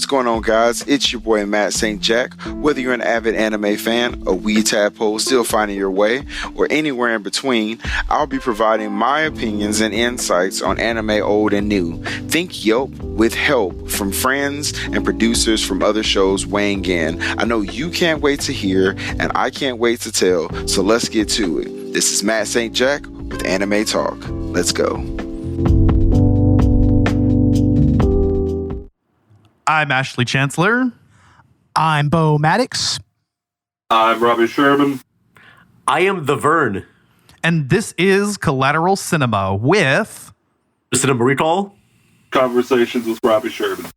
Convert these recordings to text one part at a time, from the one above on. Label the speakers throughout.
Speaker 1: going on, guys? It's your boy Matt St. Jack. Whether you're an avid anime fan, a wee tadpole still finding your way, or anywhere in between, I'll be providing my opinions and insights on anime old and new. Think Yelp with help from friends and producers from other shows weighing in. I know you can't wait to hear, and I can't wait to tell, so let's get to it. This is Matt St. Jack with Anime Talk. Let's go.
Speaker 2: I'm Ashley Chancellor.
Speaker 3: I'm Bo Maddox.
Speaker 4: I'm Robbie Sherman.
Speaker 5: I am the Vern.
Speaker 2: And this is Collateral Cinema with...
Speaker 5: Cinema Recall.
Speaker 4: Conversations with Robbie Sherman.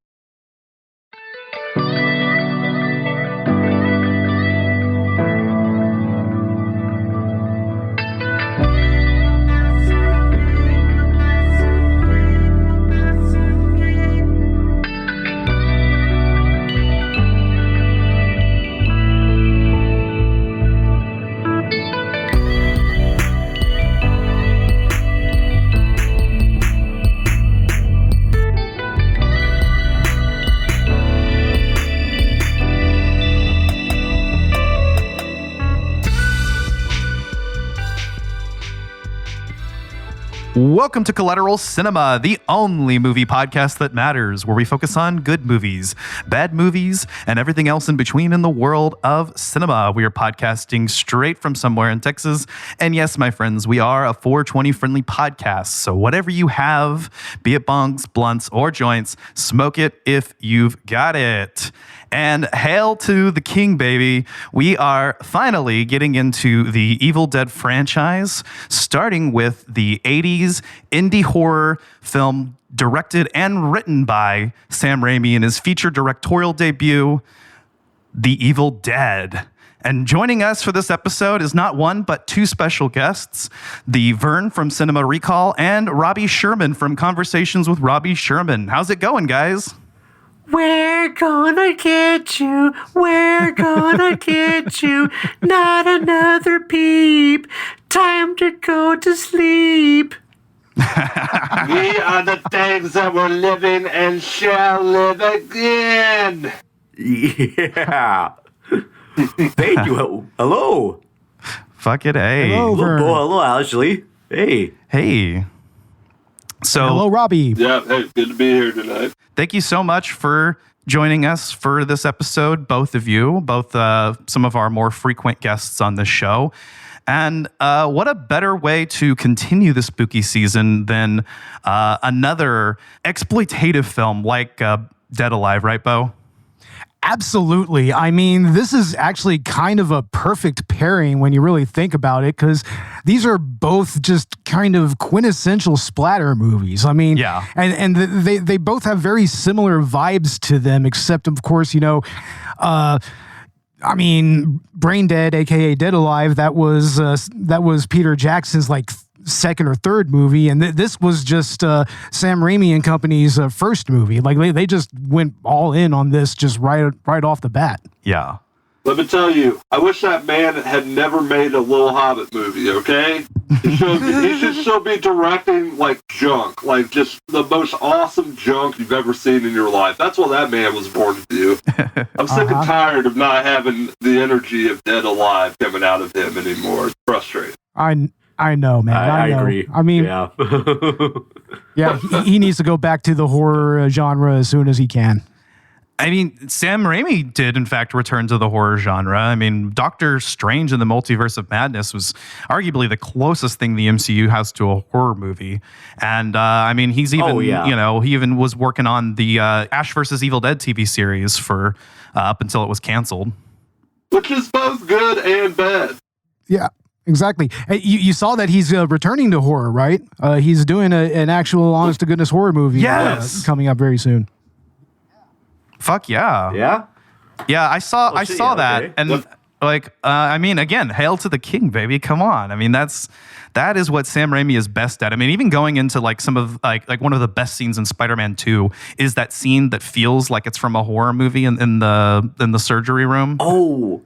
Speaker 2: Welcome to Collateral Cinema, the only movie podcast that matters, where we focus on good movies, bad movies, and everything else in between in the world of cinema. We are podcasting straight from somewhere in Texas. And yes, my friends, we are a 420 friendly podcast. So whatever you have, be it bongs, blunts, or joints, smoke it if you've got it. And hail to the king, baby. We are finally getting into the Evil Dead franchise, starting with the 80s indie horror film directed and written by Sam Raimi in his feature directorial debut, The Evil Dead. And joining us for this episode is not one, but two special guests, the Vern from Cinema Recall and Robbie Sherman from Conversations with Robbie Sherman. How's it going, guys?
Speaker 5: We're gonna get you. We're gonna get you. Not another peep. Time to go to sleep.
Speaker 4: We are the things that were living and shall live again.
Speaker 5: Yeah. Thank you. Hello.
Speaker 2: Fuck it, hey.
Speaker 3: Hello, Vern.
Speaker 5: Hello, Ashley. Hey.
Speaker 2: Hey. So,
Speaker 3: Hello, Robbie.
Speaker 4: Yeah, hey, good to be here tonight.
Speaker 2: thank you so much for joining us for this episode, both of you, both some of our more frequent guests on this show. And what a better way to continue the spooky season than another exploitative film like Dead Alive, right, Bo?
Speaker 3: Absolutely. I mean, this is actually kind of a perfect pairing when you really think about it, because these are both just kind of quintessential splatter movies. I mean,
Speaker 2: yeah.
Speaker 3: And they both have very similar vibes to them, except, of course, I mean, Brain Dead, aka Dead Alive, that was Peter Jackson's second or third movie, and this was just Sam Raimi and company's first movie. They just went all in on this just right off the bat.
Speaker 2: Yeah.
Speaker 4: Let me tell you, I wish that man had never made a Little Hobbit movie, okay? He should still be directing, junk. Just the most awesome junk you've ever seen in your life. That's what that man was born to do. I'm sick and tired of not having the energy of Dead Alive coming out of him anymore. It's frustrating.
Speaker 3: I know, man. I know.
Speaker 5: agree.
Speaker 3: I mean,
Speaker 5: yeah.
Speaker 3: yeah, he needs to go back to the horror genre as soon as he can.
Speaker 2: I mean, Sam Raimi did, in fact, return to the horror genre. I mean, Doctor Strange in the Multiverse of Madness was arguably the closest thing the MCU has to a horror movie. And, I mean, he's even, he even was working on the Ash vs. Evil Dead TV series for up until it was canceled.
Speaker 4: Which is both good and bad.
Speaker 3: Yeah. Exactly. Hey, you saw that he's returning to horror, right? He's doing an actual honest-to-goodness horror movie
Speaker 2: yes.
Speaker 3: Coming up very soon.
Speaker 2: Fuck yeah.
Speaker 5: Yeah?
Speaker 2: Yeah, I saw that.
Speaker 5: Okay.
Speaker 2: And, I mean, again, hail to the king, baby. Come on. I mean, that is what Sam Raimi is best at. I mean, even going into some of one of the best scenes in Spider-Man 2 is that scene that feels like it's from a horror movie in the surgery room.
Speaker 5: Oh,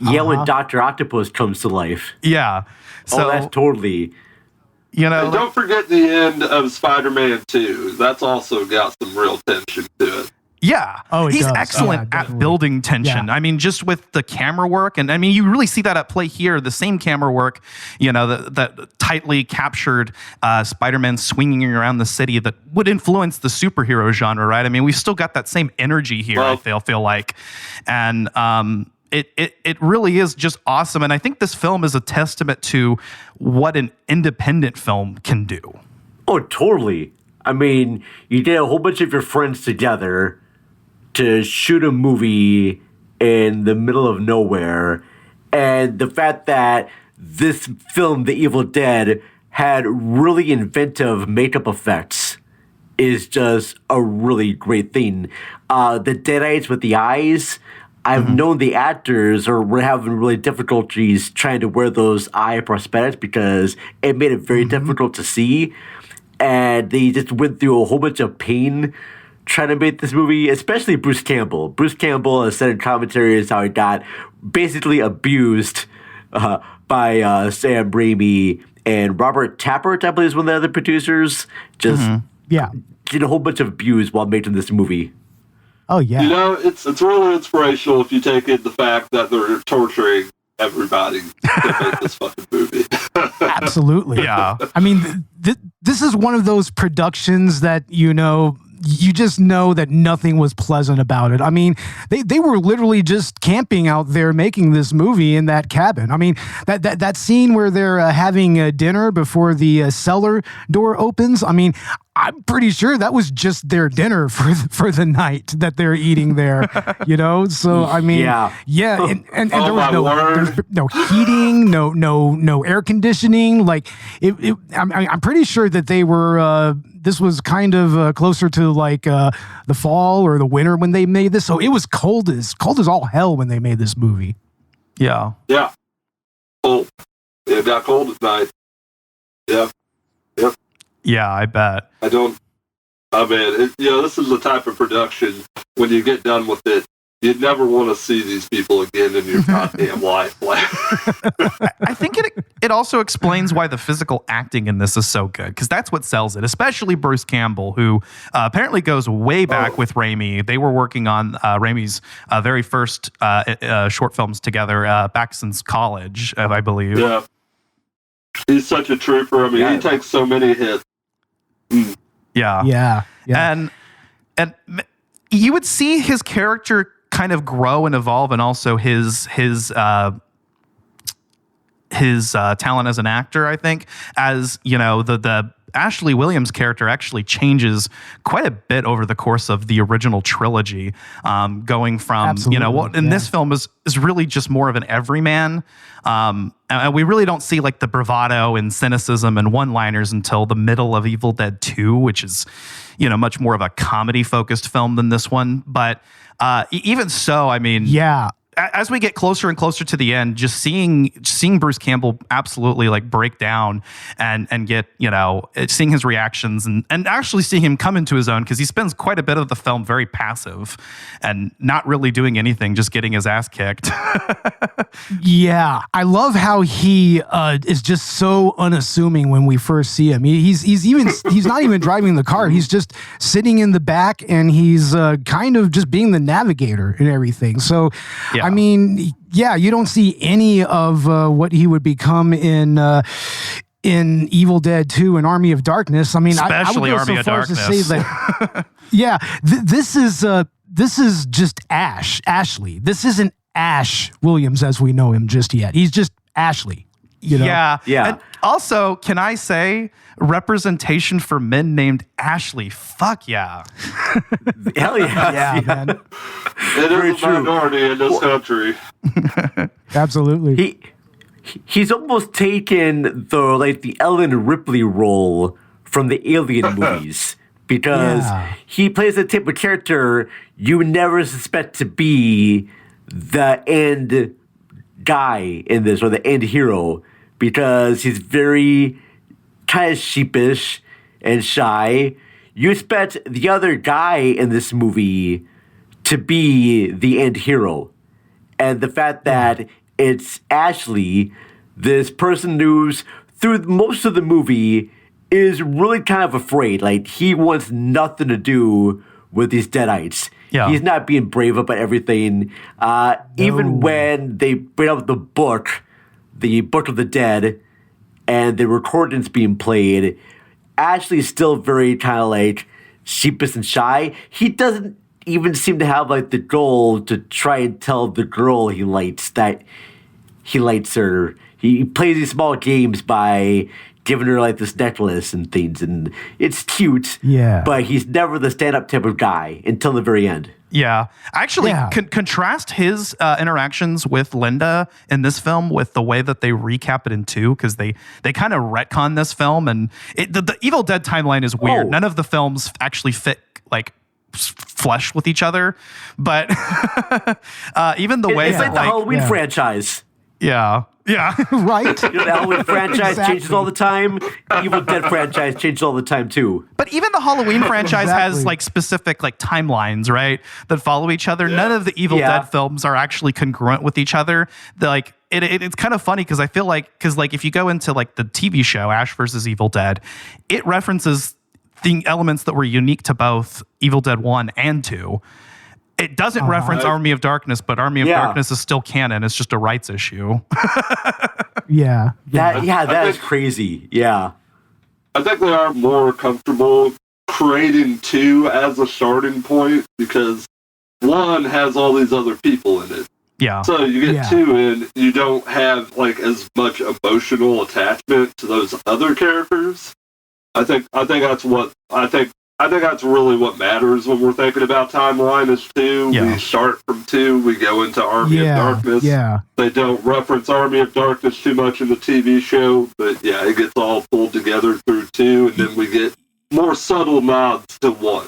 Speaker 5: yeah, when Dr. Octopus comes to life.
Speaker 2: Yeah. So
Speaker 5: that's totally...
Speaker 4: And don't forget the end of Spider-Man 2. That's also got some real tension to it.
Speaker 2: Yeah.
Speaker 3: Oh, it
Speaker 2: he's
Speaker 3: does.
Speaker 2: excellent
Speaker 3: Yeah,
Speaker 2: at
Speaker 3: definitely.
Speaker 2: building tension.
Speaker 3: Yeah.
Speaker 2: I mean, just with the camera work, and I mean, you really see that at play here. The same camera work, that tightly captured Spider-Man swinging around the city that would influence the superhero genre, right? I mean, we've still got that same energy here.
Speaker 4: Well,
Speaker 2: I feel like, and it really is just awesome. And I think this film is a testament to what an independent film can do.
Speaker 6: Oh, totally. I mean, you get a whole bunch of your friends together to shoot a movie in the middle of nowhere. And the fact that this film, The Evil Dead, had really inventive makeup effects is just a really great thing. The Deadites with the eyes, I've known the actors were having really difficulties trying to wear those eye prosthetics because it made it very difficult to see. And they just went through a whole bunch of pain trying to make this movie, especially Bruce Campbell. Bruce Campbell has said in commentaries how he got basically abused by Sam Raimi and Robert Tappert, I believe is one of the other producers. Just
Speaker 3: Yeah.
Speaker 6: did a whole bunch of abuse while making this movie.
Speaker 3: Oh, yeah.
Speaker 4: You know, it's really inspirational if you take in the fact that they're torturing everybody to make this fucking movie.
Speaker 3: Absolutely.
Speaker 2: Yeah.
Speaker 3: I mean, this is one of those productions that, you just know that nothing was pleasant about it. I mean, they were literally just camping out there making this movie in that cabin. I mean, that scene where they're having dinner before the cellar door opens. I mean, I'm pretty sure that was just their dinner for the night that they're eating there. So I mean,
Speaker 6: Yeah.
Speaker 3: and
Speaker 4: Oh,
Speaker 3: there
Speaker 4: my
Speaker 3: was
Speaker 4: word.
Speaker 3: no heating, no air conditioning. Like I'm pretty sure that they were. This was kind of closer to like the fall or the winter when they made this, so it was cold as all hell when they made this movie.
Speaker 2: Yeah.
Speaker 4: Yeah. Cold. It got cold at night. Yep.
Speaker 2: Yeah, I bet.
Speaker 4: I mean, this is the type of production, when you get done with it, you'd never want to see these people again in your goddamn life.
Speaker 2: I think it also explains why the physical acting in this is so good, because that's what sells it, especially Bruce Campbell, who apparently goes way back with Raimi. They were working on Raimi's very first short films together back since college, I believe.
Speaker 4: Yeah. He's such a trooper. I mean, he takes so many hits.
Speaker 2: Yeah. And you would see his character kind of grow and evolve, and also his talent as an actor, I think, as the Ashley Williams character actually changes quite a bit over the course of the original trilogy, going from this film is really just more of an everyman, and we really don't see like the bravado and cynicism and one-liners until the middle of Evil Dead 2, which is much more of a comedy focused film than this one. But even so, I mean, as we get closer and closer to the end, just seeing Bruce Campbell absolutely like break down and get, seeing his reactions and actually seeing him come into his own, because he spends quite a bit of the film very passive and not really doing anything, just getting his ass kicked.
Speaker 3: Yeah, I love how he is just so unassuming when we first see him. He's not even driving the car. He's just sitting in the back, and he's kind of just being the navigator and everything. So,
Speaker 2: yeah.
Speaker 3: I mean, you don't see any of what he would become in Evil Dead 2 and Army of Darkness. I mean,
Speaker 2: especially
Speaker 3: I would go
Speaker 2: Army
Speaker 3: so
Speaker 2: of
Speaker 3: far as to
Speaker 2: Darkness.
Speaker 3: say that, this is just Ashley. This isn't Ash Williams as we know him just yet. He's just Ashley.
Speaker 2: Yeah.
Speaker 6: Yeah.
Speaker 2: And also, can I say representation for men named Ashley? Fuck yeah.
Speaker 6: Hell yeah.
Speaker 3: Yeah, man.
Speaker 4: It is a minority in this country.
Speaker 3: Absolutely.
Speaker 6: He's almost taken the Ellen Ripley role from the Alien movies, because he plays the type of character you would never suspect to be the end guy in this, or the end hero, because he's very kind of sheepish and shy. You expect the other guy in this movie to be the end hero. And the fact that it's Ashley, this person who's through most of the movie is really kind of afraid. Like, he wants nothing to do with these Deadites.
Speaker 2: Yeah.
Speaker 6: He's not being brave about everything. Even when they bring up the Book of the Dead, and the recordings being played, Ashley's still very kind of like sheepish and shy. He doesn't even seem to have like the goal to try and tell the girl he likes that he likes her. He plays these small games by giving her like this necklace and things, and it's cute.
Speaker 3: Yeah.
Speaker 6: But he's never the stand-up type of guy until the very end.
Speaker 2: Yeah. Actually,
Speaker 3: Yeah.
Speaker 2: contrast his interactions with Linda in this film with the way that they recap it in 2, because they kind of retcon this film, and the Evil Dead timeline is weird.
Speaker 6: Oh.
Speaker 2: None of the films actually fit like flesh with each other, but even the way
Speaker 6: It's like the Halloween franchise.
Speaker 2: yeah.
Speaker 3: Right?
Speaker 6: You know, the Halloween franchise changes all the time. Evil Dead franchise changes all the time too.
Speaker 2: But even the Halloween franchise has
Speaker 3: Exactly.
Speaker 2: like specific like timelines, right, that follow each other. None of the Evil Dead films are actually congruent with each other. It's kind of funny because I feel like if you go into like the TV show Ash versus Evil Dead, it references the elements that were unique to both Evil Dead 1 and 2. It doesn't reference Army of Darkness, but Army of Darkness is still canon. It's just a rights issue.
Speaker 3: Yeah.
Speaker 6: That is crazy. Yeah.
Speaker 4: I think they are more comfortable creating 2 as a starting point because 1 has all these other people in it.
Speaker 2: Yeah.
Speaker 4: So you get 2 in, you don't have like as much emotional attachment to those other characters. I think that's really what matters when we're thinking about timeline is 2.
Speaker 2: Yeah.
Speaker 4: We start from 2, we go into Army of Darkness.
Speaker 3: Yeah.
Speaker 4: They don't reference Army of Darkness too much in the TV show, but yeah, it gets all pulled together through 2, and then we get more subtle nods to 1.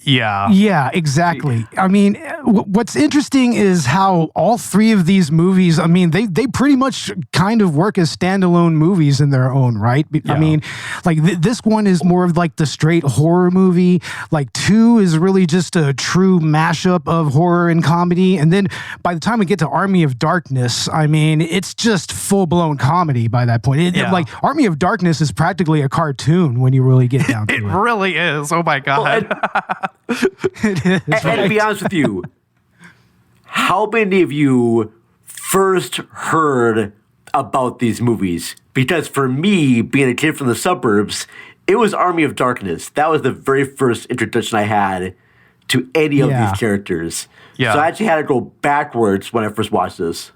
Speaker 2: Yeah.
Speaker 3: Yeah, exactly. I mean, what's interesting is how all 3 of these movies, I mean, they pretty much kind of work as standalone movies in their own right. I mean, like this one is more of like the straight horror movie. Like 2 is really just a true mashup of horror and comedy. And then by the time we get to Army of Darkness, I mean, it's just full-blown comedy by that point. Like Army of Darkness is practically a cartoon when you really get down to it.
Speaker 2: It really is. Oh my God.
Speaker 3: It is.
Speaker 6: And to be honest with you, how many of you first heard about these movies? Because for me, being a kid from the suburbs, it was Army of Darkness. That was the very first introduction I had to any of these characters.
Speaker 2: Yeah.
Speaker 6: So I actually had to go backwards when I first watched this.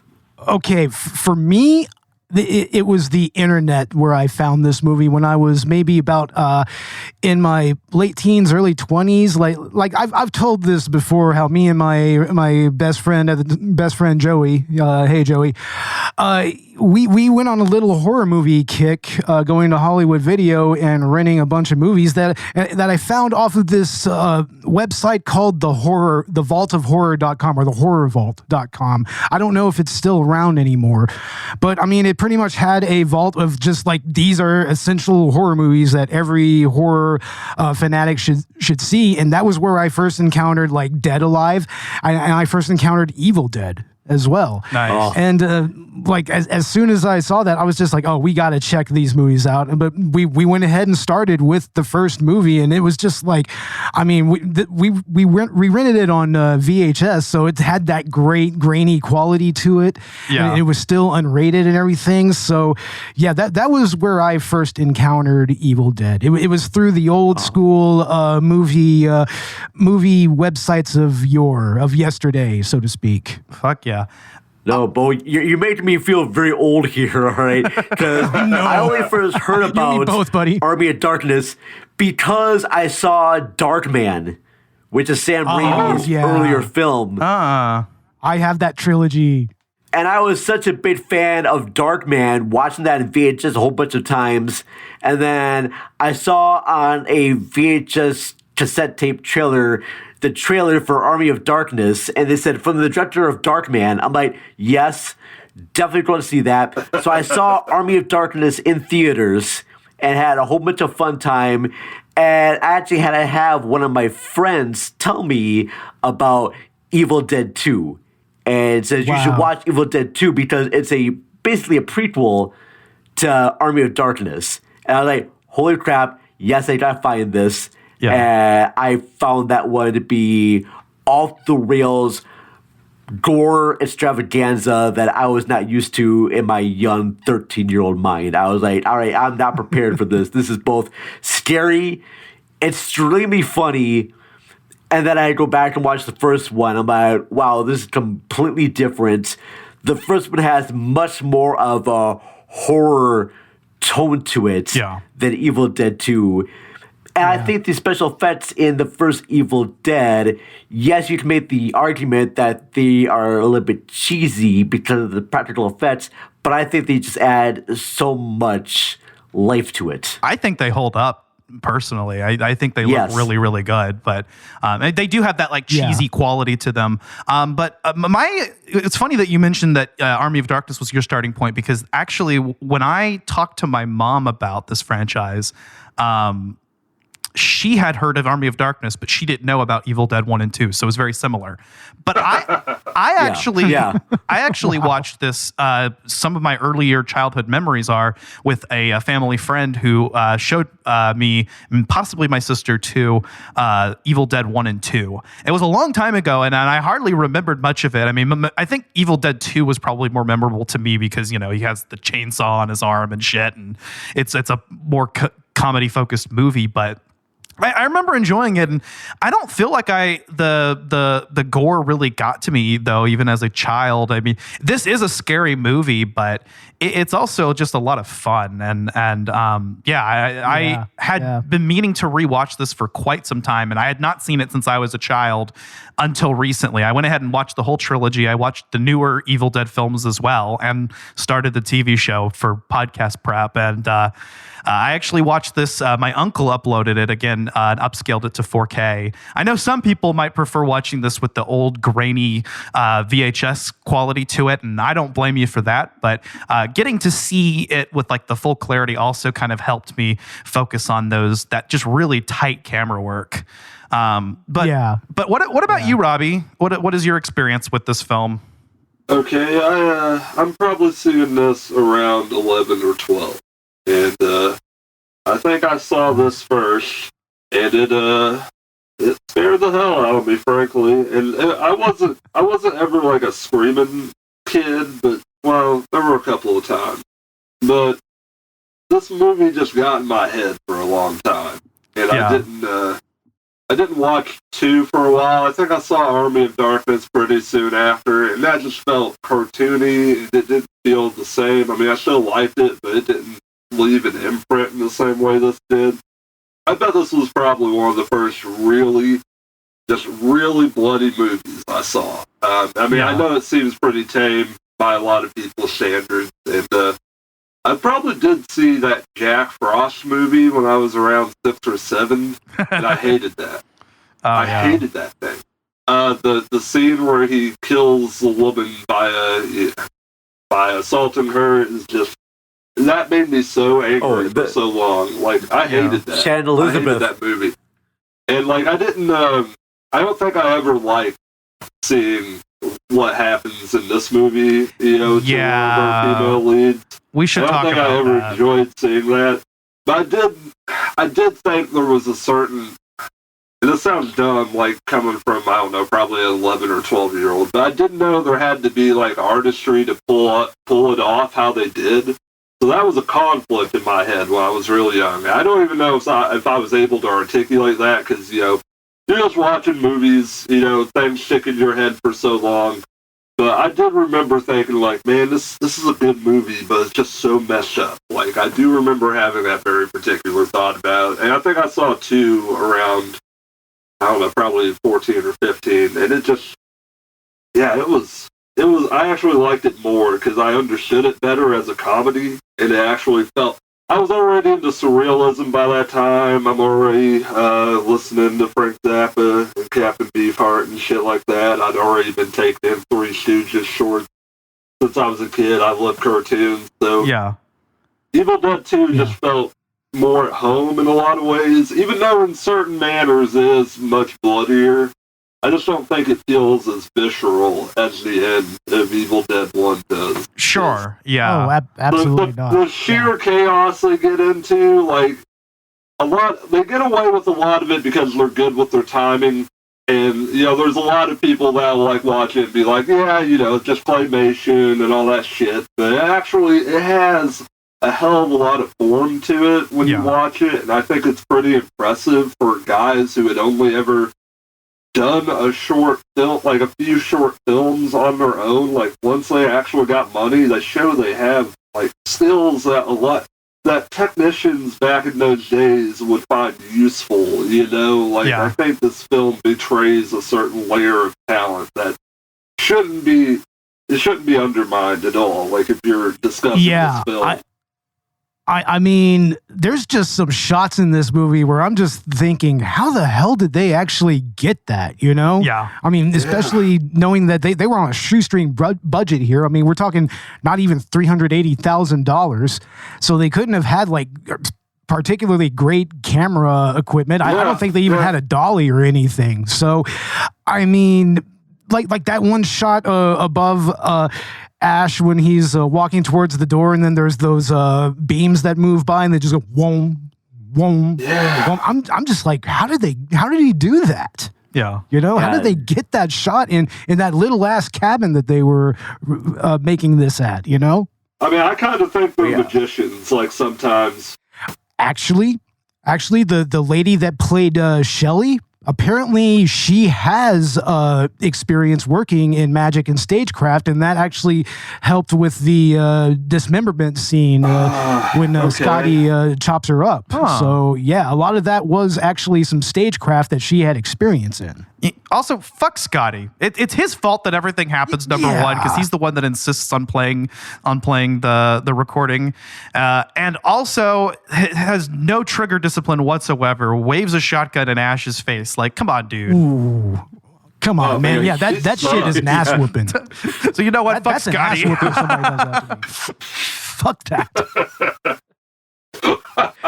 Speaker 3: Okay, for me, it was the internet where I found this movie when I was maybe about in my late teens, early 20s. Like I've told this before, how me and my best friend Joey, hey Joey, we went on a little horror movie kick, going to Hollywood Video and renting a bunch of movies that I found off of this website called the Vault of Horror.com or the HorrorVault.com. I don't know if it's still around anymore, but I mean, it pretty much had a vault of just like, these are essential horror movies that every horror fanatic should see. And that was where I first encountered like Dead Alive. And I first encountered Evil Dead as well.
Speaker 2: Nice.
Speaker 3: And like as soon as I saw that, I was just like, oh, we got to check these movies out. But we went ahead and started with the first movie, and it was just like, I mean, we rented it on VHS, so it had that great grainy quality to it.
Speaker 2: Yeah.
Speaker 3: And it was still unrated and everything. So yeah, that was where I first encountered Evil Dead. It was through the old school movie websites of yesterday, so to speak.
Speaker 2: Fuck yeah.
Speaker 6: No, Bo, you're making me feel very old here, all right? Because I only first heard about
Speaker 3: both, buddy.
Speaker 6: Army of Darkness because I saw Darkman, which is Sam Raimi's earlier film.
Speaker 3: I have that trilogy.
Speaker 6: And I was such a big fan of Darkman, watching that in VHS a whole bunch of times. And then I saw on a VHS cassette tape trailer the trailer for Army of Darkness, and they said, from the director of Darkman. I'm like, yes, definitely going to see that. So I saw Army of Darkness in theaters and had a whole bunch of fun time. And I actually had to have one of my friends tell me about Evil Dead 2. And says, you should watch Evil Dead 2 because it's basically a prequel to Army of Darkness. And I was like, holy crap, yes, I gotta find this.
Speaker 2: Yeah.
Speaker 6: And I found that one to be off the rails gore extravaganza that I was not used to in my young 13-year-old mind. I was like, all right, I'm not prepared for this. This is both scary, extremely funny, and then I go back and watch the first one. I'm like, wow, this is completely different. The first one has much more of a horror tone to it than Evil Dead 2. And I think the special effects in the first Evil Dead, yes, you can make the argument that they are a little bit cheesy because of the practical effects, but I think they just add so much life to it.
Speaker 2: I think they hold up. Personally, I think they look really, really good, but they do have that like cheesy quality to them. But it's funny that you mentioned that Army of Darkness was your starting point, because actually when I talked to my mom about this franchise, she had heard of Army of Darkness, but she didn't know about Evil Dead 1 and 2, so it was very similar. But I actually watched this. Some of my earlier childhood memories are with a family friend who showed me, and possibly my sister too, Evil Dead 1 and 2. It was a long time ago, and I hardly remembered much of it. I mean, I think Evil Dead 2 was probably more memorable to me because, he has the chainsaw on his arm and shit, and it's a more comedy-focused movie, but I remember enjoying it, and I don't feel like the gore really got to me though, even as a child. I mean, this is a scary movie, but it's also just a lot of fun, I had been meaning to rewatch this for quite some time, and I had not seen it since I was a child until recently. I went ahead and watched the whole trilogy. I watched the newer Evil Dead films as well, and started the TV show for podcast prep, and I actually watched this. My uncle uploaded it again and upscaled it to 4K. I know some people might prefer watching this with the old grainy VHS quality to it, and I don't blame you for that. But getting to see it with like the full clarity also kind of helped me focus on that just really tight camera work. But what about you, Robbie? What is your experience with this film?
Speaker 4: Okay, I'm probably seeing this around 11 or 12. And I think I saw this first, and it scared the hell out of me, frankly. And I wasn't ever like a screaming kid, but well, there were a couple of times. But this movie just got in my head for a long time, and I didn't watch 2 for a while. I think I saw Army of Darkness pretty soon after, and that just felt cartoony. It didn't feel the same. I mean, I still liked it, but it didn't leave an imprint in the same way this did. I bet this was probably one of the first really bloody movies I saw. I know it seems pretty tame by a lot of people's standards, and I probably did see that Jack Frost movie when I was around 6 or 7, and I hated that. I hated that thing. The scene where he kills the woman by assaulting her is just, that made me so angry for so long. Like, I hated that.
Speaker 6: Shannon Elizabeth.
Speaker 4: I hated that movie. And, like, I don't think I ever liked seeing what happens in this movie, to one of our female leads.
Speaker 2: We should talk about that. I don't think I ever
Speaker 4: enjoyed seeing that. But I did think there was a certain, and this sounds dumb, like, coming from, I don't know, probably an 11 or 12-year-old, but I didn't know there had to be, like, artistry to pull it off how they did. So that was a conflict in my head when I was really young. I don't even know if I was able to articulate that, because, you're just watching movies, things stick in your head for so long. But I did remember thinking, like, man, this is a good movie, but it's just so messed up. Like, I do remember having that very particular thought about it. And I think I saw 2 around, I don't know, probably 14 or 15. And it just, it was, I actually liked it more because I understood it better as a comedy. And it actually felt, I was already into surrealism by that time. I'm already listening to Frank Zappa and Captain Beefheart and shit like that. I'd already been taking in Three Stooges shorts since I was a kid. I loved cartoons. So Evil Dead 2 just felt more at home in a lot of ways, even though in certain manners it is much bloodier. I just don't think it feels as visceral as the end of Evil Dead 1 does.
Speaker 2: Sure, yeah.
Speaker 3: Oh, absolutely not.
Speaker 4: The sheer chaos they get into, like, they get away with a lot of it because they're good with their timing. And, there's a lot of people that will like watch it and be like, yeah, it's just claymation and all that shit. But it has a hell of a lot of form to it when you watch it. And I think it's pretty impressive for guys who had only ever done a short film, like a few short films on their own. Like, once they actually got money, they show they have like skills that technicians back in those days would find useful, I think this film betrays a certain layer of talent that shouldn't be undermined at all. Like, if you're discussing this film.
Speaker 3: I mean, there's just some shots in this movie where I'm just thinking, how the hell did they actually get that,
Speaker 2: Yeah.
Speaker 3: I mean, especially knowing that they were on a shoestring budget here. I mean, we're talking not even $380,000. So they couldn't have had, like, particularly great camera equipment. I don't think they even had a dolly or anything. So, I mean, like that one shot above Ash when he's walking towards the door, and then there's those beams that move by and they just go whoom, whoom. Whoom. I'm just like, how did he do that?
Speaker 2: Yeah.
Speaker 3: How did they get that shot in that little ass cabin that they were making this at, I mean,
Speaker 4: I kind of think they're magicians, like, sometimes.
Speaker 3: Actually, the lady that played Shelley, apparently she has experience working in magic and stagecraft, and that actually helped with the dismemberment scene when Scotty chops her up. So, yeah, a lot of that was actually some stagecraft that she had experience in.
Speaker 2: Also, fuck Scotty. It's his fault that everything happens, number one, because he's the one that insists on playing the recording. And also has no trigger discipline whatsoever, waves a shotgun in Ash's face. Like, come on, dude.
Speaker 3: Ooh. Come on, man. Yeah, that shit is an ass whooping.
Speaker 2: So you know what? Fuck
Speaker 3: that's
Speaker 2: Scotty.
Speaker 3: An ass whooping if somebody does that to me. Fuck that.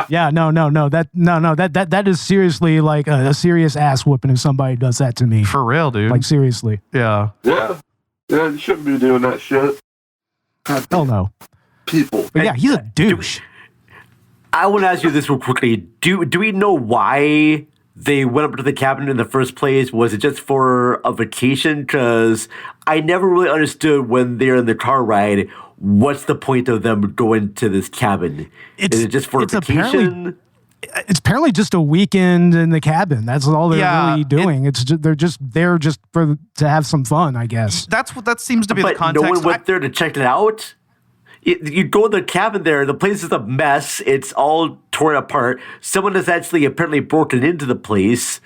Speaker 3: Yeah, no. That is seriously like a serious ass whooping if somebody does that to me.
Speaker 2: For real, dude.
Speaker 3: Like, seriously.
Speaker 2: Yeah.
Speaker 4: Yeah, you shouldn't be doing that shit.
Speaker 3: Hell no.
Speaker 4: People.
Speaker 3: But yeah, he's a douche.
Speaker 6: I want to ask you this real quickly. Do we know why they went up to the cabin in the first place? Was it just for a vacation? Because I never really understood when they're in the car ride, what's the point of them going to this cabin? Is it just for a vacation?
Speaker 3: It's apparently just a weekend in the cabin. That's all they're really doing. They're just there just to have some fun, I guess.
Speaker 2: That seems to be the context.
Speaker 6: No one went there to check it out? You go to the cabin there, the place is a mess. It's all torn apart. Someone has actually apparently broken into the place.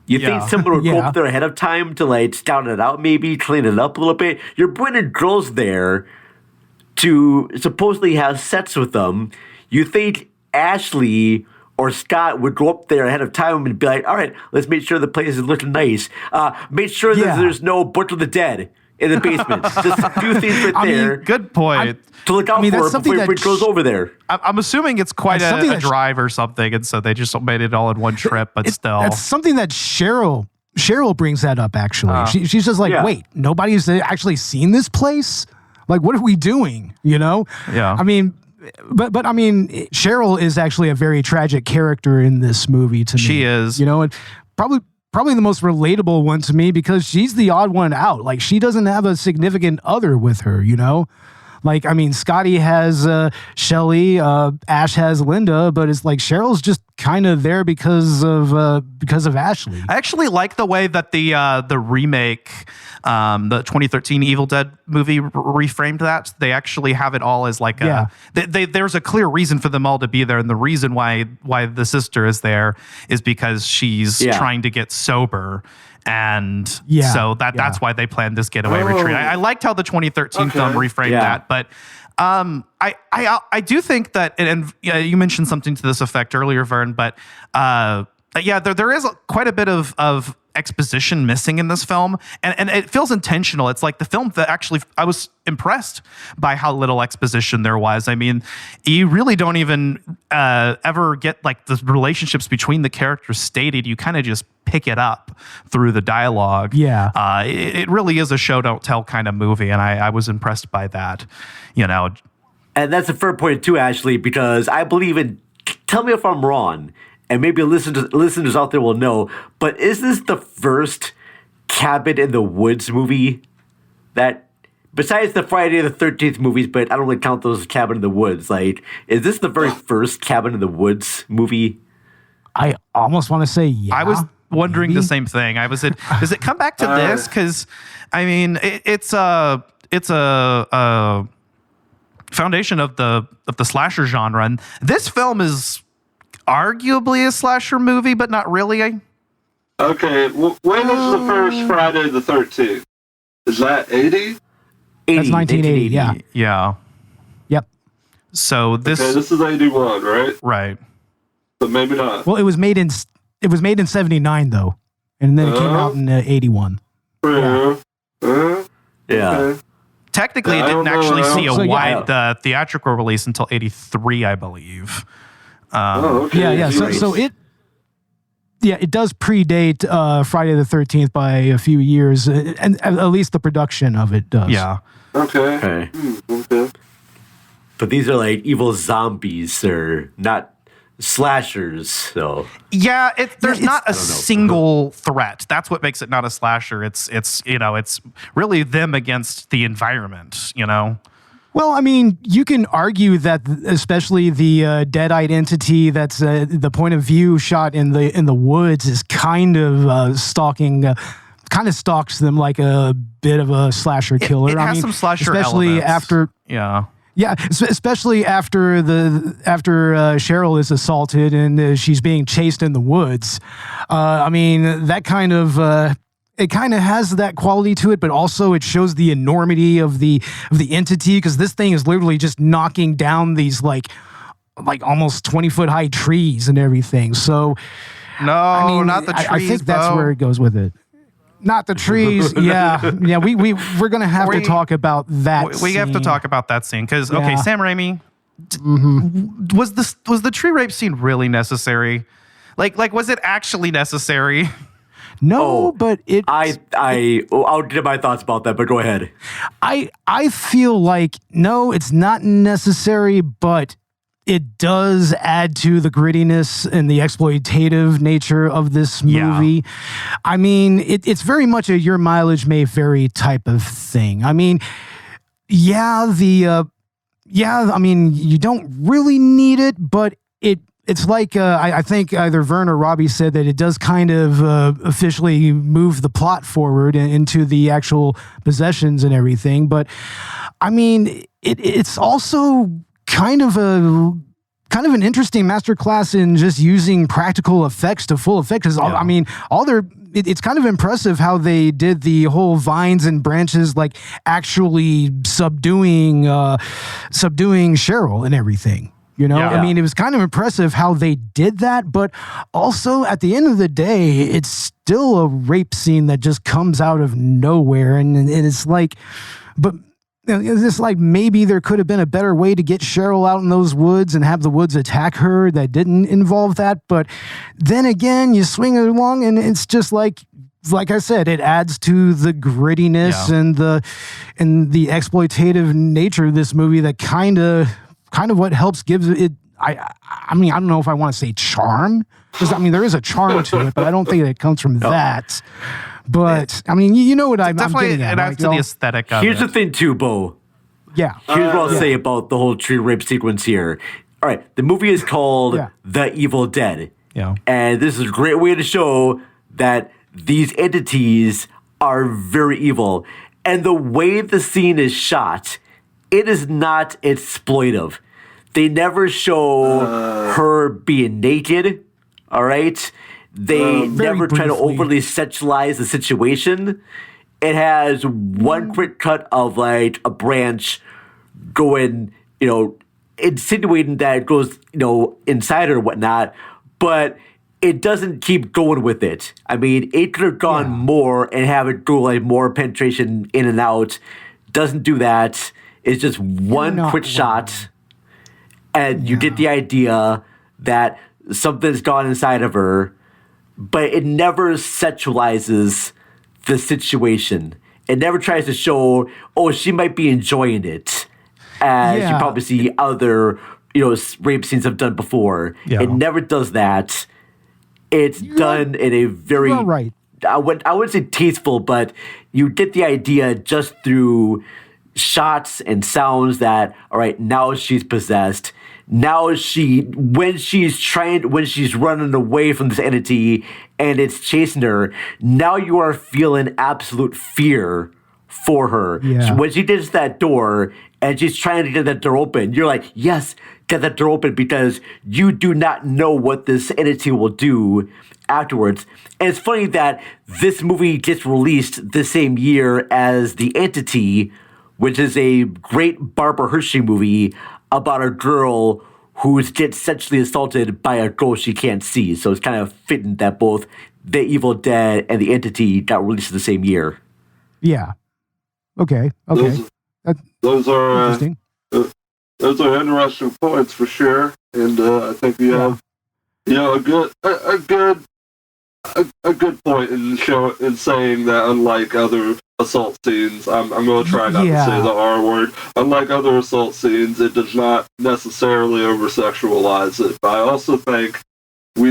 Speaker 6: You think someone would go up there ahead of time to, like, scout it out, maybe clean it up a little bit? You're bringing girls there to supposedly have sex with them. You think Ashley or Scott would go up there ahead of time and be like, all right, let's make sure the place is looking nice. Make sure that there's no Butcher the Dead in the basement. Just a few things right there.
Speaker 2: Good point.
Speaker 6: To look out for before it goes over there.
Speaker 2: I'm assuming it's quite a drive or something, and so they just made it all in one trip, but still.
Speaker 3: That's something that Cheryl brings that up, actually. She's just like, wait, nobody's actually seen this place? Like, what are we doing? Yeah. I mean, but I mean, Cheryl is actually a very tragic character in this movie to me.
Speaker 2: She is.
Speaker 3: And probably the most relatable one to me because she's the odd one out. Like, she doesn't have a significant other with her, Like, I mean, Scotty has Shelley, Ash has Linda, but it's like Cheryl's just kind of there because of Ashley.
Speaker 2: I actually like the way that the remake, the 2013 Evil Dead movie reframed that. They actually have it all as like there's a clear reason for them all to be there, and the reason why the sister is there is because she's trying to get sober. And so that's why they planned this getaway retreat. I liked how the 2013 film reframed that, but I do think that, and you mentioned something to this effect earlier, Vern, but there is quite a bit of exposition missing in this film, and it feels intentional. It's like the film that actually, I was impressed by how little exposition there was. I mean, you really don't even ever get like the relationships between the characters stated. You kind of just pick it up through the dialogue. It really is a show don't tell kind of movie, and I was impressed by that.
Speaker 6: And that's a fair point too, Ashley, because I believe in tell me if I'm wrong, and maybe listeners out there will know, but is this the first Cabin in the Woods movie that, besides the Friday the 13th movies, but I don't really count those as Cabin in the Woods, like, is this the very first Cabin in the Woods movie?
Speaker 3: I almost want to say yeah.
Speaker 2: I was wondering
Speaker 3: maybe.
Speaker 2: the same thing. Does it come back to this? Because I mean, it's a foundation of the slasher genre, and this film is arguably a slasher movie, but not really.
Speaker 4: Okay, when was the first Friday the 13th? Is that 80?
Speaker 3: That's 1980, yeah.
Speaker 2: Yeah.
Speaker 3: Yep.
Speaker 2: So
Speaker 4: Okay, this is 81, right?
Speaker 2: right.
Speaker 4: But maybe not.
Speaker 3: Well, it was made in 79 though, and then it came out in 81.
Speaker 4: Yeah.
Speaker 6: Yeah.
Speaker 2: Technically, it
Speaker 4: I don't
Speaker 2: didn't actually
Speaker 4: know.
Speaker 2: see a
Speaker 3: So, yeah.
Speaker 2: wide theatrical release until 83, I believe.
Speaker 4: Okay.
Speaker 3: Yeah. So it does predate Friday the 13th by a few years, and at least the production of it does.
Speaker 2: Yeah.
Speaker 4: Okay.
Speaker 6: Okay.
Speaker 4: Okay.
Speaker 6: But these are like evil zombies. They're not slashers, so.
Speaker 2: Yeah, there's not a
Speaker 6: I don't know.
Speaker 2: single threat. That's what makes it not a slasher. It's really them against the environment, you know?
Speaker 3: Well, I mean, you can argue that, especially the dead-eyed entity that's the point of view shot in the woods is kind of stalks them like a bit of a slasher killer.
Speaker 2: It has some slasher
Speaker 3: especially
Speaker 2: elements.
Speaker 3: especially after Cheryl is assaulted and she's being chased in the woods. I mean, that kind of. It kind of has that quality to it, but also it shows the enormity of the entity, because this thing is literally just knocking down these like almost 20-foot high trees and everything. So
Speaker 2: No,
Speaker 3: I mean,
Speaker 2: not the trees.
Speaker 3: I think that's
Speaker 2: Bo.
Speaker 3: where it goes with it. Not the trees. Yeah. We're gonna have to talk about that.
Speaker 2: We have to
Speaker 3: scene.
Speaker 2: talk about that scene because okay,
Speaker 3: Yeah.
Speaker 2: Sam Raimi, was the tree rape scene really necessary? Like was it actually necessary?
Speaker 3: No, but it.
Speaker 6: I'll give my thoughts about that, but go ahead.
Speaker 3: I feel like no, it's not necessary, but it does add to the grittiness and the exploitative nature of this movie.
Speaker 2: Yeah.
Speaker 3: I mean, it's very much a your mileage may vary type of thing. I mean, I mean, you don't really need it, but it's like, I think either Vern or Robbie said that it does kind of officially move the plot forward into the actual possessions and everything. But I mean, it's also kind of an interesting masterclass in just using practical effects to full effect. Because I mean, it's kind of impressive how they did the whole vines and branches, like actually subduing Cheryl and everything. You know,
Speaker 2: Yeah.
Speaker 3: I mean, it was kind of impressive how they did that, but also at the end of the day, it's still a rape scene that just comes out of nowhere. And it's like, but it's just like maybe there could have been a better way to get Cheryl out in those woods and have the woods attack her that didn't involve that. But then again, you swing it along and it's just like I said, it adds to the grittiness and the exploitative nature of this movie that kind of what helps gives it. I mean, I don't know if I want to say charm, because I mean there is a charm to it, but I don't think it comes from that. But I mean, you know what I'm
Speaker 2: Definitely,
Speaker 3: getting at.
Speaker 2: it adds to the aesthetic of
Speaker 6: Here's
Speaker 2: it.
Speaker 6: the thing, too, Bo.
Speaker 3: Yeah.
Speaker 6: Here's what I'll say about the whole tree rape sequence here. All right, the movie is called The Evil Dead.
Speaker 2: Yeah.
Speaker 6: And this is a great way to show that these entities are very evil. And the way the scene is shot, it is not exploitive. They never show her being naked, all right? They never try to
Speaker 3: briefly.
Speaker 6: overly sexualize the situation. It has one quick cut of like a branch going, insinuating that it goes, inside her or whatnot, but it doesn't keep going with it. I mean, it could have gone more and have it go like more penetration in and out. Doesn't do that. It's just one
Speaker 3: not
Speaker 6: quick
Speaker 3: wrong.
Speaker 6: shot, and you get the idea that something's gone inside of her, but it never sexualizes the situation. It never tries to show, she might be enjoying it, as you
Speaker 3: Yeah.
Speaker 6: probably see other rape scenes have done before.
Speaker 2: Yeah.
Speaker 6: It never does that. It's done in a very
Speaker 3: right.
Speaker 6: I wouldn't say tasteful, but you get the idea just through shots and sounds that, all right, now she's possessed. Now when she's running away from this entity and it's chasing her, now you are feeling absolute fear for her.
Speaker 3: Yeah.
Speaker 6: So when she gets that door and she's trying to get that door open, you're like, yes, get that door open, because you do not know what this entity will do afterwards. And it's funny that this movie gets released the same year as The Entity, which is a great Barbara Hershey movie about a girl who gets sexually assaulted by a girl she can't see. So it's kind of fitting that both The Evil Dead and The Entity got released the same year.
Speaker 3: Yeah. Okay.
Speaker 4: Those are
Speaker 3: Interesting.
Speaker 4: those are interesting points for sure, and I think we have a good point in saying that, unlike other assault scenes, I'm going to try not to say the R word. Unlike other assault scenes, it does not necessarily over-sexualize it. But I also think we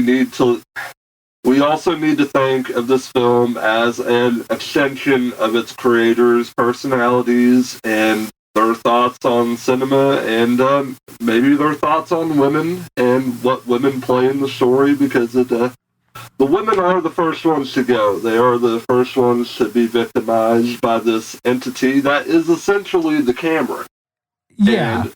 Speaker 4: also need to think of this film as an extension of its creators' personalities and their thoughts on cinema, and maybe their thoughts on women and what women play in the story, because the women are the first ones to go. They are the first ones to be victimized by this entity that is essentially the camera.
Speaker 3: Yeah.
Speaker 4: And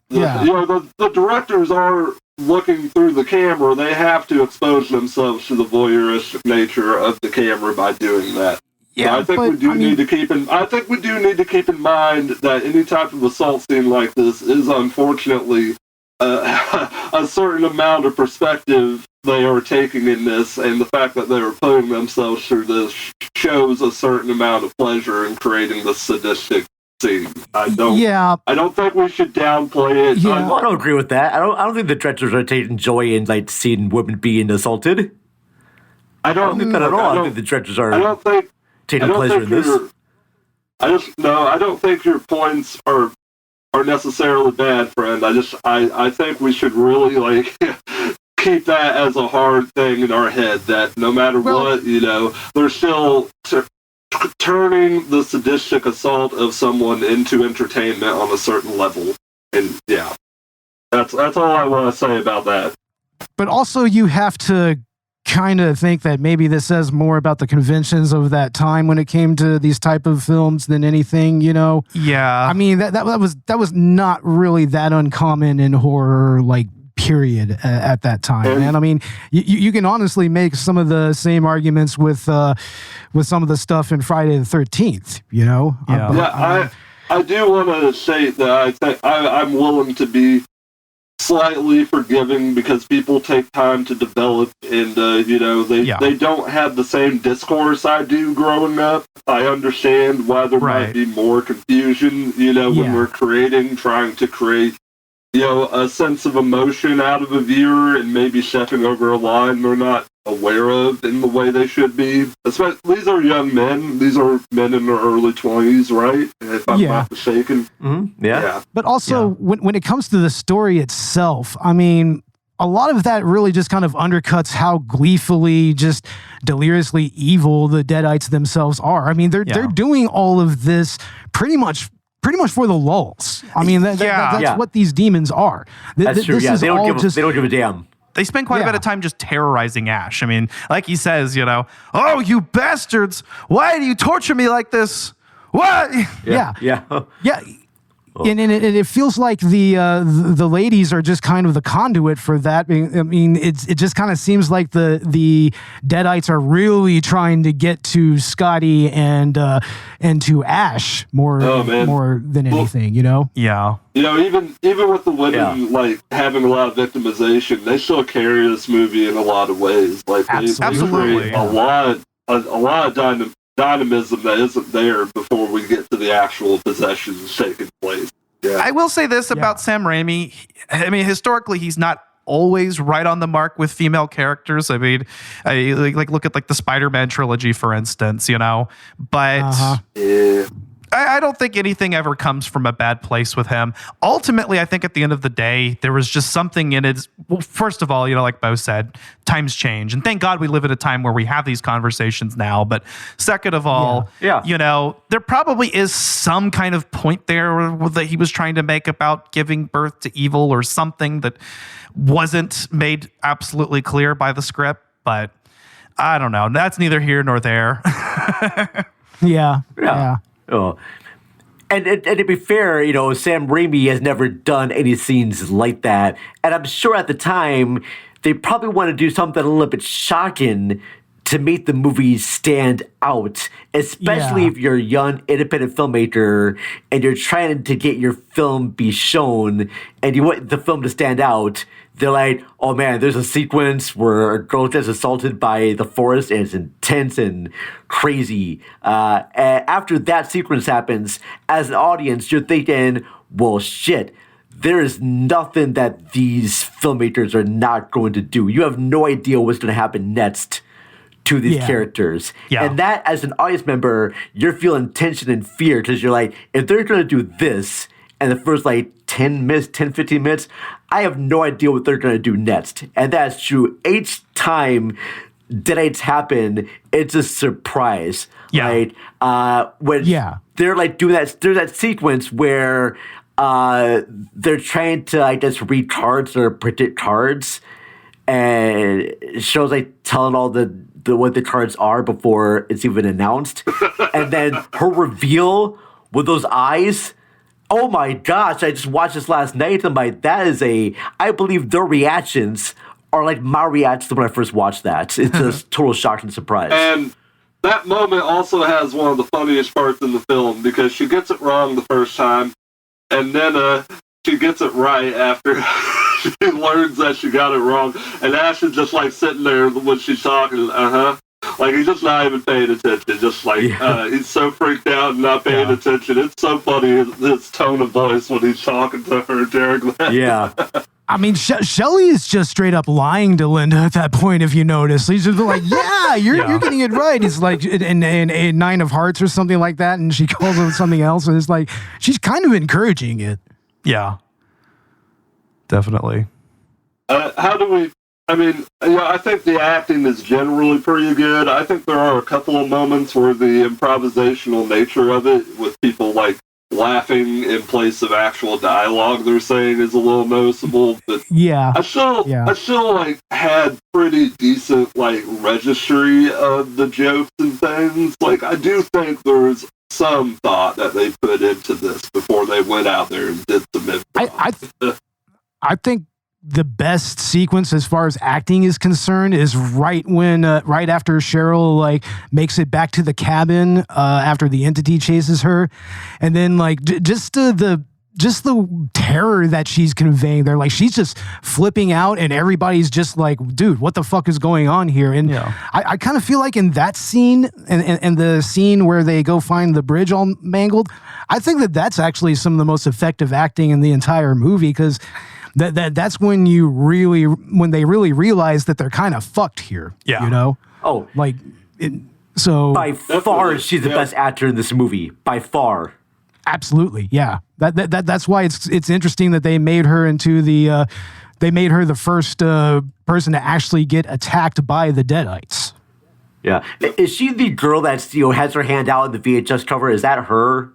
Speaker 4: the directors are looking through the camera. They have to expose themselves to the voyeuristic nature of the camera by doing that.
Speaker 3: Yeah,
Speaker 4: I think we do need to keep in mind that any type of assault scene like this is unfortunately a certain amount of perspective they are taking in this, and the fact that they are putting themselves through this shows a certain amount of pleasure in creating the sadistic scene. I don't think we should downplay it.
Speaker 3: Yeah.
Speaker 6: I don't agree with that. I don't think the directors are taking joy in seeing women being assaulted. I don't think that at all. I think the directors are taking pleasure in this.
Speaker 4: I don't think your points are necessarily bad, friend. I think we should really keep that as a hard thing in our head, that no matter what, they're still turning the sadistic assault of someone into entertainment on a certain level. And that's all I want to say about that.
Speaker 3: But also you have to kind of think that maybe this says more about the conventions of that time when it came to these type of films than anything,
Speaker 2: Yeah.
Speaker 3: I mean, that was not really that uncommon in horror, period, at that time. And I mean, you can honestly make some of the same arguments with some of the stuff in Friday the 13th,
Speaker 2: Yeah.
Speaker 4: I do want to say that I think I'm willing to be slightly forgiving, because people take time to develop, and they don't have the same discourse I do growing up. I understand why there might be more confusion, when we're trying to create a sense of emotion out of a viewer, and maybe stepping over a line they're not aware of in the way they should be. Especially, these are young men. These are men in their early 20s, right? If I'm not mistaken.
Speaker 6: Mm-hmm. Yeah.
Speaker 3: But also, when it comes to the story itself, I mean, a lot of that really just kind of undercuts how gleefully, just deliriously evil the Deadites themselves are. I mean, they're doing all of this pretty much for the lulz. I mean, that's what these demons are.
Speaker 6: That's true. They don't give a damn.
Speaker 2: They spend quite a bit of time just terrorizing Ash. I mean, like he says, oh, you bastards, why do you torture me like this? What?
Speaker 3: Yeah. And it feels like the ladies are just kind of the conduit for that. I mean, it just kind of seems like the Deadites are really trying to get to Scotty and to Ash more than anything,
Speaker 2: Yeah.
Speaker 4: Even with the women having a lot of victimization, they still carry this movie in a lot of ways. They
Speaker 2: Absolutely.
Speaker 4: create a lot of dynamism that isn't there before we get to the actual possessions taking place. Yeah.
Speaker 2: I will say this about Sam Raimi. I mean, historically, he's not always right on the mark with female characters. I mean, look at the Spider-Man trilogy, for instance, but I don't think anything ever comes from a bad place with him. Ultimately, I think at the end of the day, there was just something in it. Well, first of all, like Bo said, times change. And thank God we live in a time where we have these conversations now. But second of all, there probably is some kind of point there that he was trying to make about giving birth to evil or something that wasn't made absolutely clear by the script. But I don't know. That's neither here nor there.
Speaker 3: Yeah.
Speaker 6: Oh. And to be fair, Sam Raimi has never done any scenes like that. And I'm sure at the time, they probably want to do something a little bit shocking to make the movie stand out, especially if you're a young independent filmmaker and you're trying to get your film be shown and you want the film to stand out. They're like, oh man, there's a sequence where a girl gets assaulted by the forest and it's intense and crazy. And after that sequence happens, as an audience, you're thinking, well, shit, there is nothing that these filmmakers are not going to do. You have no idea what's going to happen next to these characters. Yeah. And that, as an audience member, you're feeling tension and fear because you're like, if they're going to do this, and the first 10 minutes, 10, 15 minutes, I have no idea what they're going to do next. And that's true. Each time deadites happen, it's a surprise.
Speaker 2: Yeah.
Speaker 6: Right? When they're doing that, there's that sequence where they're trying to, I guess, read cards or predict cards. And it shows telling all the what the cards are before it's even announced. And then her reveal with those eyes. Oh my gosh, I just watched this last night. I'm like, I believe their reactions are like my reactions when I first watched that. It's a total shock and surprise.
Speaker 4: And that moment also has one of the funniest parts in the film because she gets it wrong the first time, and then she gets it right after she learns that she got it wrong. And Ash is just sitting there when she's talking, he's just not even paying attention. Just he's so freaked out and not paying attention. It's so funny, his tone of voice when he's talking to her during that.
Speaker 6: Yeah.
Speaker 3: I mean, Shelley is just straight up lying to Linda at that point, if you notice. He's just like, you're getting it right. He's like, in a 9 of hearts or something like that, and she calls him something else, and it's like, she's kind of encouraging it.
Speaker 2: Yeah. Definitely.
Speaker 4: I think the acting is generally pretty good. I think there are a couple of moments where the improvisational nature of it, with people laughing in place of actual dialogue they're saying, is a little noticeable. But I still had pretty decent registry of the jokes and things. I do think there's some thought that they put into this before they went out there and did some improv.
Speaker 3: I think the best sequence as far as acting is concerned is right after Cheryl makes it back to the cabin after the entity chases her, and then just the terror that she's conveying there. She's just flipping out and everybody's just like, dude, what the fuck is going on here? And I kind of feel like in that scene and the scene where they go find the bridge all mangled, I think that's actually some of the most effective acting in the entire movie, because that's when they really realize that they're kind of fucked here. Yeah.
Speaker 6: Oh,
Speaker 3: so
Speaker 6: by far she's the best actor in this movie. By far.
Speaker 3: Absolutely. Yeah. That's why it's interesting that they made her into the first person to actually get attacked by the Deadites.
Speaker 6: Yeah. Is she the girl that has her hand out in the VHS cover? Is that her?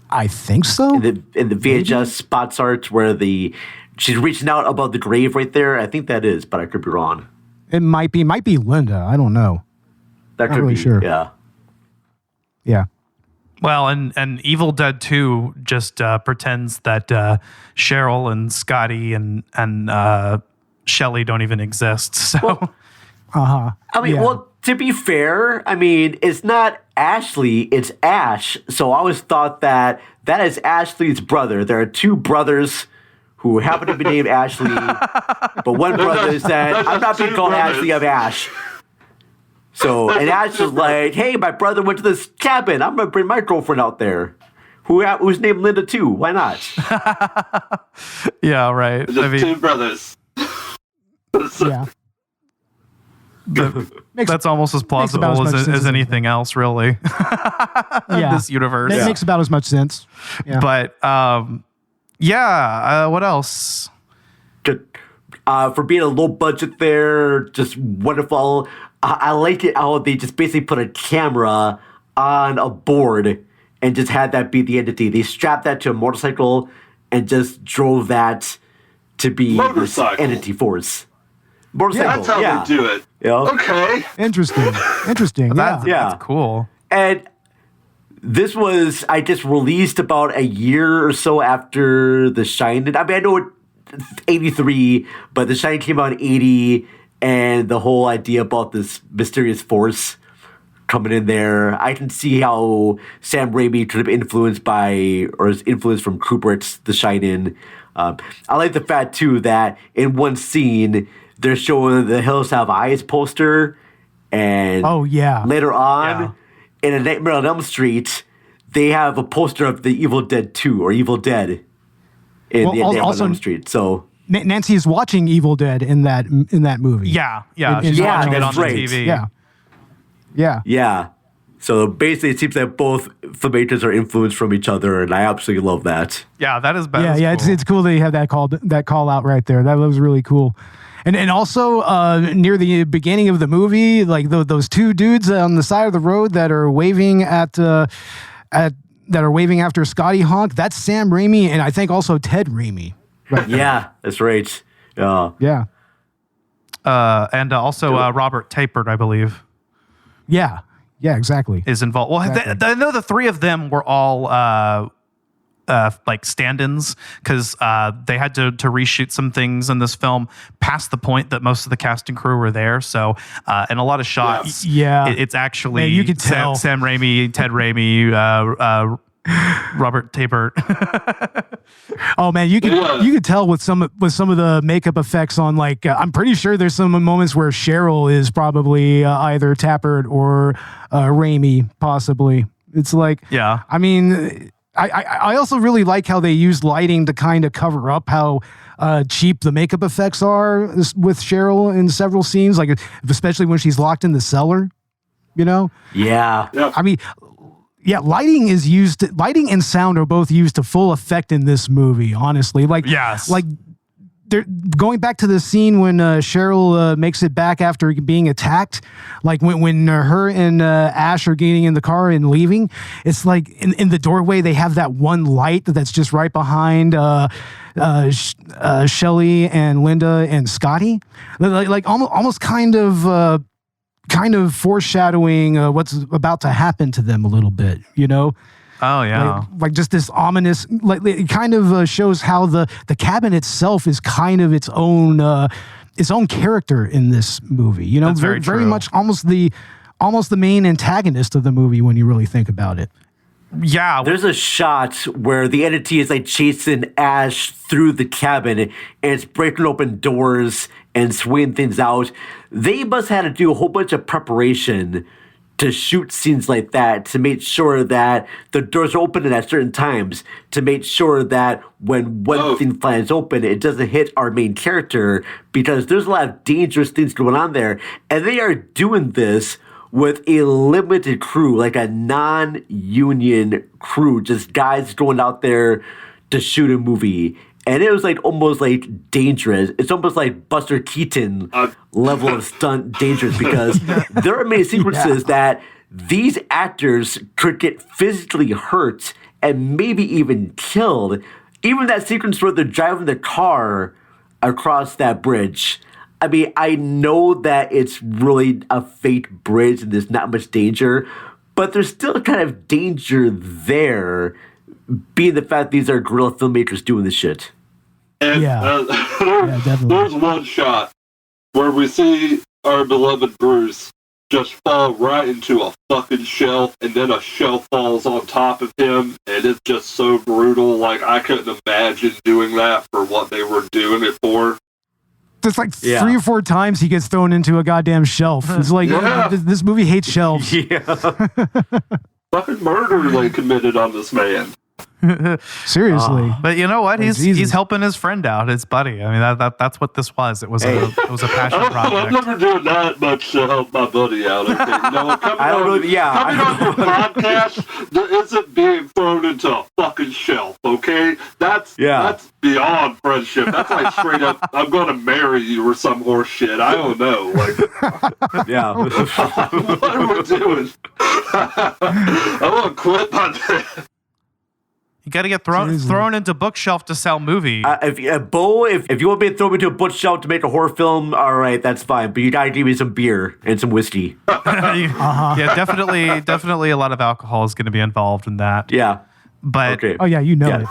Speaker 3: I think so.
Speaker 6: In the VHS spots art where she's reaching out above the grave right there. I think that is, but I could be wrong.
Speaker 3: It might be Linda. I don't know.
Speaker 6: That could be. Sure. Yeah.
Speaker 3: Yeah.
Speaker 2: Well, and Evil Dead 2 just pretends that Cheryl and Scotty and Shelley don't even exist. So,
Speaker 6: well, to be fair, it's not Ashley, it's Ash. So I always thought that is Ashley's brother. There are two brothers who happen to be named Ashley, but one brother said, I'm not being called Ashley, I'm Ash. So, and Ash is like, hey, my brother went to this cabin. I'm going to bring my girlfriend out there. Who's named Linda too. Why not?
Speaker 2: Yeah, right.
Speaker 4: Just two brothers.
Speaker 3: Yeah.
Speaker 2: That's almost as plausible as anything else, really. In this universe.
Speaker 3: It makes about as much sense. Yeah.
Speaker 2: But what else?
Speaker 6: For being a low budget there, just wonderful. I like it how they just basically put a camera on a board and just had that be the entity. They strapped that to a motorcycle and just drove that to be this entity force. Motorcycle,
Speaker 4: that's how they do it.
Speaker 6: Yeah.
Speaker 4: Okay.
Speaker 3: Interesting.
Speaker 2: That's cool.
Speaker 6: And this was, I guess, released about a year or so after The Shining. I mean, I know it's 83, but The Shining came out in 80, and the whole idea about this mysterious force coming in there. I can see how Sam Raimi could have influenced by, or is influenced from Kubrick's The Shining. I like the fact, too, that in one scene, they're showing the Hills Have Eyes poster, and later on, in A Nightmare on Elm Street, they have a poster of the Evil Dead 2, or Evil Dead, in the Nightmare on Elm Street. So
Speaker 3: Nancy is watching Evil Dead in that movie.
Speaker 2: Yeah. She's watching it on the TV.
Speaker 3: Yeah.
Speaker 6: So basically, it seems that both filmmakers are influenced from each other, and I absolutely love that.
Speaker 2: Yeah, that is bad.
Speaker 3: Yeah,
Speaker 2: cool.
Speaker 3: It's cool that you have that call out right there. That was really cool. And also near the beginning of the movie, like those two dudes on the side of the road that are waving after Scotty Honk. That's Sam Raimi, and I think also Ted Raimi. Right.
Speaker 6: Yeah, that's right.
Speaker 3: Yeah.
Speaker 2: And also Robert Tapert, I believe.
Speaker 3: Yeah, exactly.
Speaker 2: Is involved. Well, exactly. I know the three of them were all like stand-ins because they had to reshoot some things in this film past the point that most of the cast and crew were there. So in a lot of shots, it's actually
Speaker 3: you could tell.
Speaker 2: Sam Raimi, Ted Raimi, Robert Tapert.
Speaker 3: Oh man, you could tell with some of the makeup effects on, like I'm pretty sure there's some moments where Cheryl is probably either Tapert or Raimi, possibly. It's like, I mean, I also really like how they use lighting to kind of cover up how cheap the makeup effects are with Cheryl in several scenes, like especially when she's locked in the cellar. You know?
Speaker 6: Yeah.
Speaker 3: I mean. Yeah, lighting and sound are both used to full effect in this movie, honestly. Like they're going back to the scene when Cheryl makes it back after being attacked, like when her and Ash are getting in the car and leaving. It's like in the doorway they have that one light that's just right behind Shelley and Linda and Scotty, like almost kind of foreshadowing what's about to happen to them a little bit, you know?
Speaker 2: Oh, yeah.
Speaker 3: Like just this ominous, like it kind of shows how the cabin itself is kind of its own character in this movie. You know,
Speaker 2: That's
Speaker 3: very much almost the main antagonist of the movie when you really think about it.
Speaker 2: Yeah.
Speaker 6: There's a shot where the entity is like chasing Ash through the cabin and it's breaking open doors and swinging things out. They must have had to do a whole bunch of preparation to shoot scenes like that, to make sure that the doors are open at certain times, to make sure that when one thing flies open, it doesn't hit our main character, because there's a lot of dangerous things going on there. And they are doing this with a limited crew, like a non-union crew, just guys going out there to shoot a movie. And it was like almost like dangerous. It's almost like Buster Keaton level of stunt dangerous, because there are many sequences that these actors could get physically hurt and maybe even killed. Even that sequence where they're driving the car across that bridge. I mean, I know that it's really a fake bridge and there's not much danger, but there's still kind of danger there, being the fact these are guerrilla filmmakers doing this shit.
Speaker 4: And
Speaker 3: definitely.
Speaker 4: There's one shot where we see our beloved Bruce just fall right into a fucking shelf, and then a shelf falls on top of him, and it's just so brutal. Like, I couldn't imagine doing that for what they were doing it for.
Speaker 3: There's like 3 or 4 times he gets thrown into a goddamn shelf. It's like, this movie hates shelves.
Speaker 6: Yeah.
Speaker 4: Fucking murder they committed on this man.
Speaker 3: Seriously.
Speaker 2: But you know what? He's
Speaker 3: Jesus.
Speaker 2: helping his friend out, his buddy. I mean, that's what this was. It was a passion
Speaker 4: I'm
Speaker 2: project.
Speaker 4: never doing that much to help my buddy out. Okay? No, coming
Speaker 6: I don't know.
Speaker 4: on the podcast that isn't being thrown into a fucking shelf. Okay, that's beyond friendship. That's like straight up. I'm going to marry you or some horse shit. I don't know. Like,
Speaker 6: Yeah.
Speaker 4: what are we doing? I want to quit my day.
Speaker 2: You got to get thrown into bookshelf to sell movie.
Speaker 6: If you want me to throw me into a bookshelf to make a horror film, all right, that's fine. But you gotta give me some beer and some whiskey.
Speaker 2: Yeah, definitely a lot of alcohol is going to be involved in that.
Speaker 6: Yeah.
Speaker 2: But
Speaker 6: Okay.
Speaker 3: Oh yeah, you know it.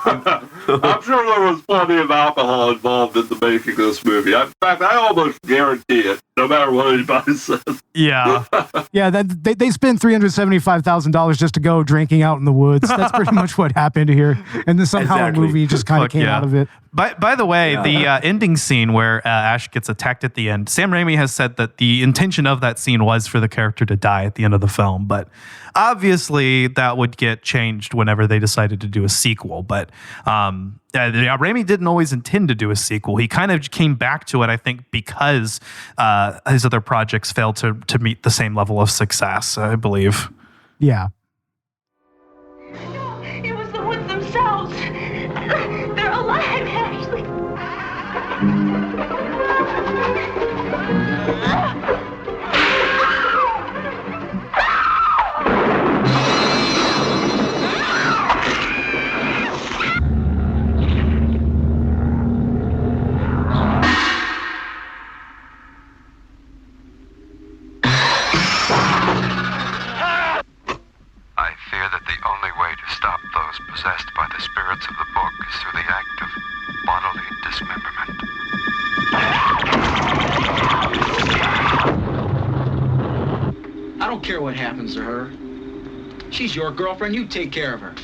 Speaker 4: I'm sure there was plenty of alcohol involved in the making of this movie. In fact, I almost guarantee it, no matter what anybody says.
Speaker 2: yeah,
Speaker 3: Yeah, they spent $375,000 just to go drinking out in the woods. That's pretty much what happened here, and then somehow
Speaker 6: Exactly.
Speaker 3: a movie just kind of came out of it.
Speaker 2: By the way, the ending scene where Ash gets attacked at the end, Sam Raimi has said that the intention of that scene was for the character to die at the end of the film, but obviously that would get changed whenever they decided to do a sequel. But Raimi didn't always intend to do a sequel. He kind of came back to it, I think, because his other projects failed to meet the same level of success, I believe.
Speaker 3: Yeah.
Speaker 7: No, it was the woods themselves. They're alive, Ashley.
Speaker 8: I fear that the only way to stop those possessed by the spirits of the book is through the act of bodily dismemberment.
Speaker 9: I don't care what happens to her. She's your girlfriend. You take care of her.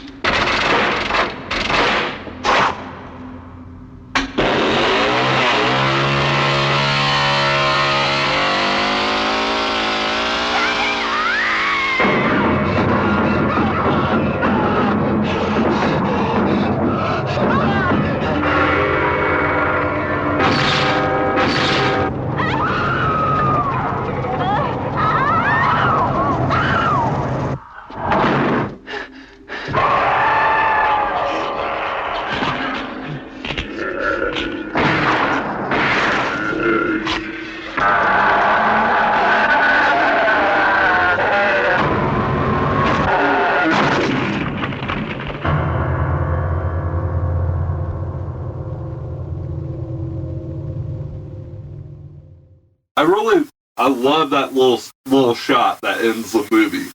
Speaker 4: I love that little shot that ends the movie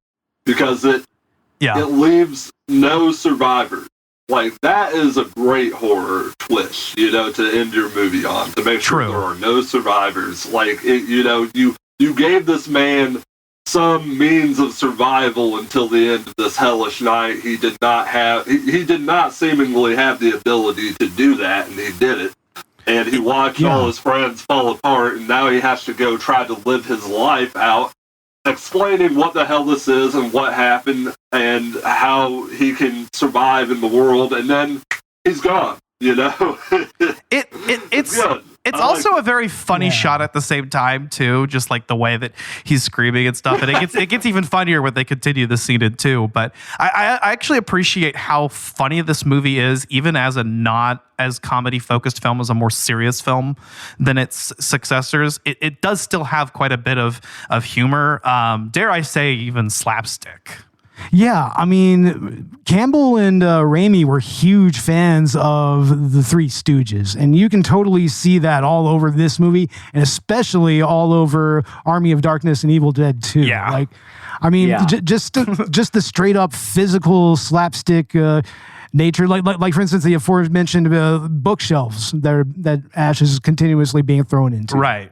Speaker 4: because it leaves no survivors. Like, that is a great horror twist, to end your movie on, to make sure there are no survivors. Like, you gave this man some means of survival until the end of this hellish night. He did not seemingly have the ability to do that, and he did it. And he watched all his friends fall apart, and now he has to go try to live his life out, explaining what the hell this is and what happened and how he can survive in the world, and then he's gone,
Speaker 2: It's good. It's also a very funny shot at the same time too, just like the way that he's screaming and stuff. And it gets even funnier when they continue the scene in two. But I actually appreciate how funny this movie is, even as a not as comedy focused film, as a more serious film than its successors. It does still have quite a bit of humor. Dare I say, even slapstick.
Speaker 3: Yeah, I mean, Campbell and Raimi were huge fans of the Three Stooges, and you can totally see that all over this movie, and especially all over Army of Darkness and Evil Dead 2.
Speaker 2: Yeah.
Speaker 3: Like, I mean, just the straight up physical slapstick nature, like for instance, the aforementioned bookshelves that Ash is continuously being thrown into,
Speaker 2: right?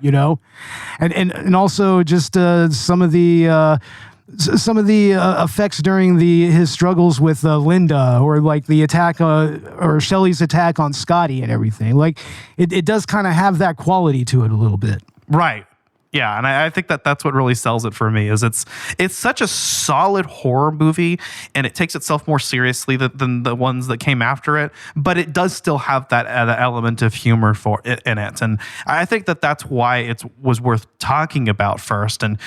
Speaker 3: And also just some of the effects during his struggles with Linda, or like the attack or Shelley's attack on Scotty and everything. Like it does kind of have that quality to it a little bit.
Speaker 2: Right. Yeah, and I think that's what really sells it for me. Is it's such a solid horror movie, and it takes itself more seriously than the ones that came after it. But it does still have that element of humor in it, and I think that's why it was worth talking about first. And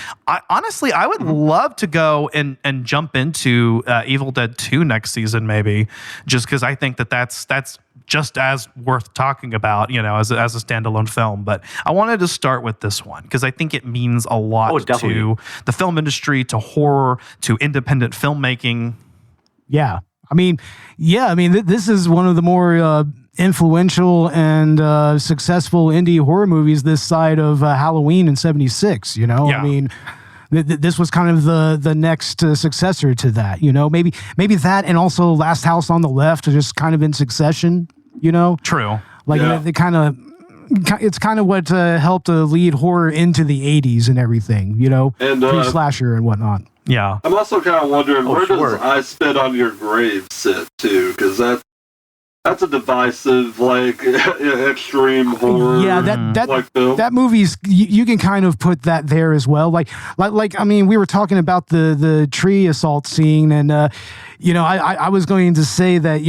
Speaker 2: honestly, I would love to go and jump into Evil Dead 2 next season, maybe, just because I think that's just as worth talking about, as a standalone film. But I wanted to start with this one because I think it means a lot to the film industry, to horror, to independent filmmaking.
Speaker 3: Yeah. This is one of the more influential and successful indie horror movies this side of Halloween in '76.
Speaker 2: Yeah.
Speaker 3: This was kind of the next successor to that. Maybe that, and also Last House on the Left, are just kind of in succession.
Speaker 2: True.
Speaker 3: They kind of. It's kind of what helped lead horror into the '80s and everything.
Speaker 4: and
Speaker 3: pre-slasher and whatnot.
Speaker 2: Yeah.
Speaker 4: I'm also kind of wondering where does I Spit on Your Grave sit too? Because that's a divisive, extreme horror.
Speaker 3: Yeah, that movie's you can kind of put that there as well. We were talking about the tree assault scene, and I was going to say that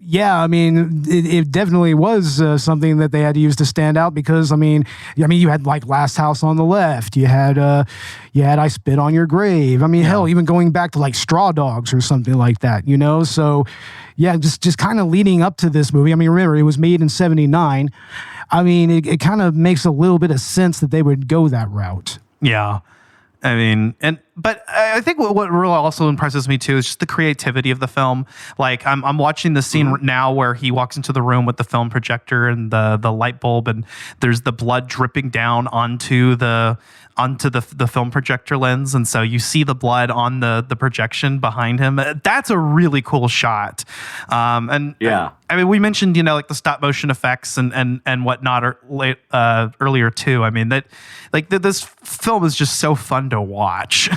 Speaker 3: yeah, it definitely was something that they had to use to stand out because you had Last House on the Left, you had I Spit on Your Grave. Hell, even going back to Straw Dogs or something like that. So yeah, just kind of leading up to this movie. Remember, it was made in '79. It kind of makes a little bit of sense that they would go that route.
Speaker 2: Yeah. But I think what really also impresses me too is just the creativity of the film. I'm watching the scene now where he walks into the room with the film projector and the light bulb, and there's the blood dripping down onto the film projector lens, and so you see the blood on the projection behind him. That's a really cool shot. We mentioned the stop motion effects and whatnot earlier too. This film is just so fun to watch.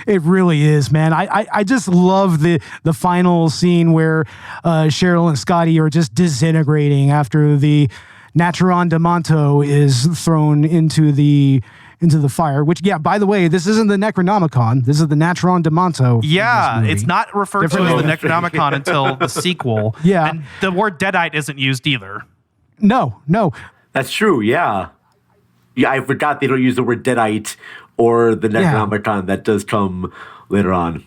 Speaker 3: It really is, man. I just love the final scene where Cheryl and Scotty are just disintegrating after the Natron de Manto is thrown into the fire. Which, yeah, by the way, this isn't the Necronomicon. This is the Natron de Manto.
Speaker 2: Yeah, it's not referred to as the Necronomicon until the sequel.
Speaker 3: Yeah,
Speaker 2: and the word Deadite isn't used either.
Speaker 3: No.
Speaker 6: That's true. Yeah, I forgot they don't use the word Deadite or the Necronomicon. That does come later on.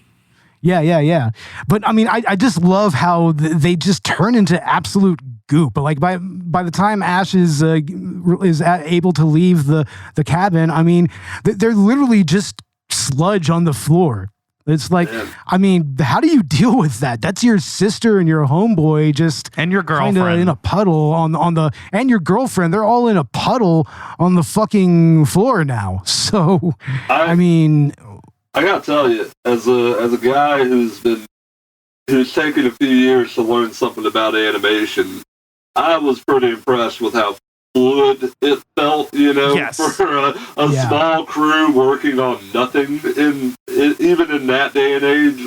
Speaker 3: Yeah. But I just love how they just turn into absolute goop. But by the time Ash is able to leave the cabin, they're literally just sludge on the floor. It's how do you deal with that? That's your sister and your homeboy
Speaker 2: and your girlfriend
Speaker 3: in a puddle and your girlfriend. They're all in a puddle on the fucking floor now. So
Speaker 4: I gotta tell you, as a guy who's taken a few years to learn something about animation, I was pretty impressed with how fluid it felt,
Speaker 2: yes.
Speaker 4: for a small crew working on nothing. Even in that day and age,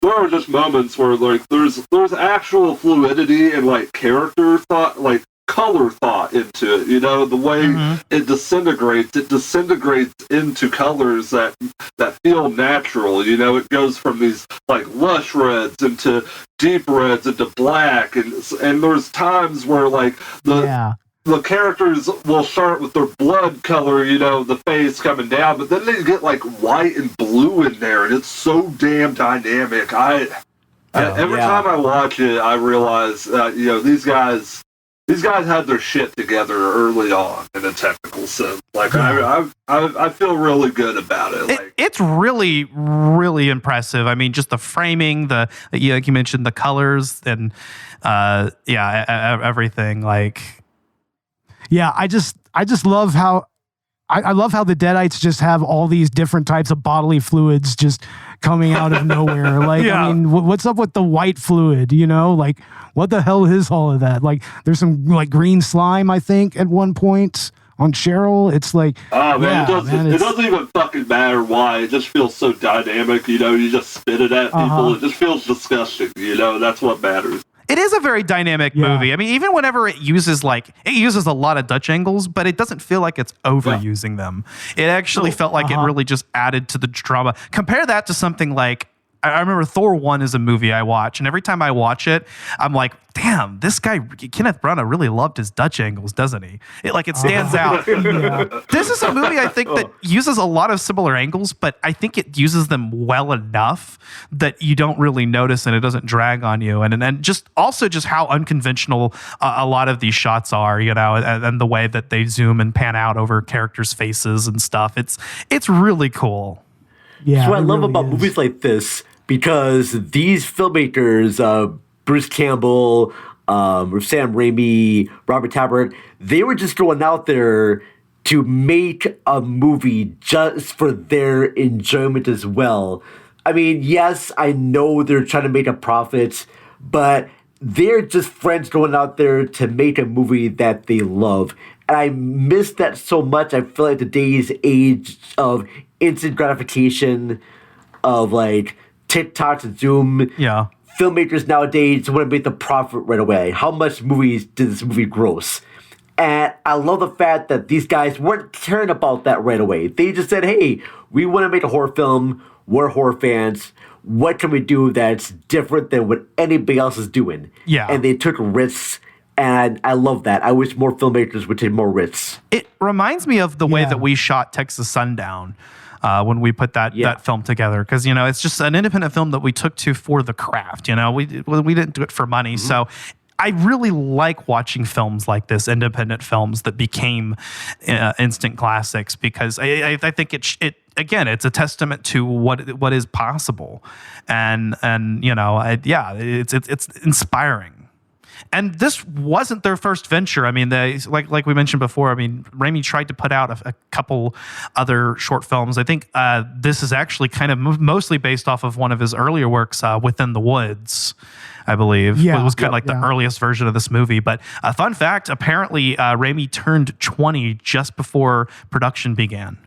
Speaker 4: there are just moments where there's actual fluidity and character thought, color thought into it. The way it disintegrates into colors that feel natural. It goes from these lush reds into deep reds into black, and there's times where the characters will start with their blood color, the face coming down, but then they get white and blue in there, and it's so damn dynamic. Every time I watch it, I realize these guys had their shit together early on in a technical sense. I feel really good about it.
Speaker 2: It's really, really impressive. Just the framing, like you mentioned, the colors, and everything.
Speaker 3: Yeah, I just love how I love how the Deadites just have all these different types of bodily fluids just coming out of nowhere. What's up with the white fluid? What the hell is all of that? There's some green slime, I think, at one point on Cheryl. It's
Speaker 4: it doesn't even fucking matter why. It just feels so dynamic. You just spit it at people. It just feels disgusting. That's what matters.
Speaker 2: It is a very dynamic movie. I mean, even whenever it uses a lot of Dutch angles, but it doesn't feel like it's overusing them. It actually felt like it really just added to the drama. Compare that to something like, I remember Thor 1 is a movie I watch, and every time I watch it, I'm like, damn, this guy, Kenneth Branagh, really loved his Dutch angles, doesn't he? It stands out. This is a movie, I think, that uses a lot of similar angles, but I think it uses them well enough that you don't really notice and it doesn't drag on you. And just also just how unconventional a lot of these shots are, and the way that they zoom and pan out over characters' faces and stuff. It's really cool.
Speaker 3: Yeah,
Speaker 6: That's what I love
Speaker 3: really
Speaker 6: about
Speaker 3: is.
Speaker 6: movies like this, because these filmmakers, Bruce Campbell, Sam Raimi, Robert Tabbert, they were just going out there to make a movie just for their enjoyment as well. I mean, yes, I know they're trying to make a profit, but they're just friends going out there to make a movie that they love. And I miss that so much. I feel like today's age of instant gratification, of like TikToks and Zoom.
Speaker 2: Yeah.
Speaker 6: Filmmakers nowadays want to make the profit right away. How much movies did this movie gross? And I love the fact that these guys weren't caring about that right away. They just said, hey, we want to make a horror film. We're horror fans. What can we do that's different than what anybody else is doing?
Speaker 2: Yeah.
Speaker 6: And they took risks. And I love that. I wish more filmmakers would take more risks.
Speaker 2: It reminds me of the way that we shot Texas Sundown when we put that film together. Because, it's just an independent film that we took to for the craft. We didn't do it for money. Mm-hmm. So I really like watching films like this, independent films that became instant classics, because I think again, it's a testament to what is possible. And it's inspiring. And this wasn't their first venture. I mean, like we mentioned before, I mean, Raimi tried to put out a couple other short films. I think this is actually kind of mostly based off of one of his earlier works, Within the Woods, I believe. It was kind of like the earliest version of this movie. But a fun fact, apparently Raimi turned 20 just before production began.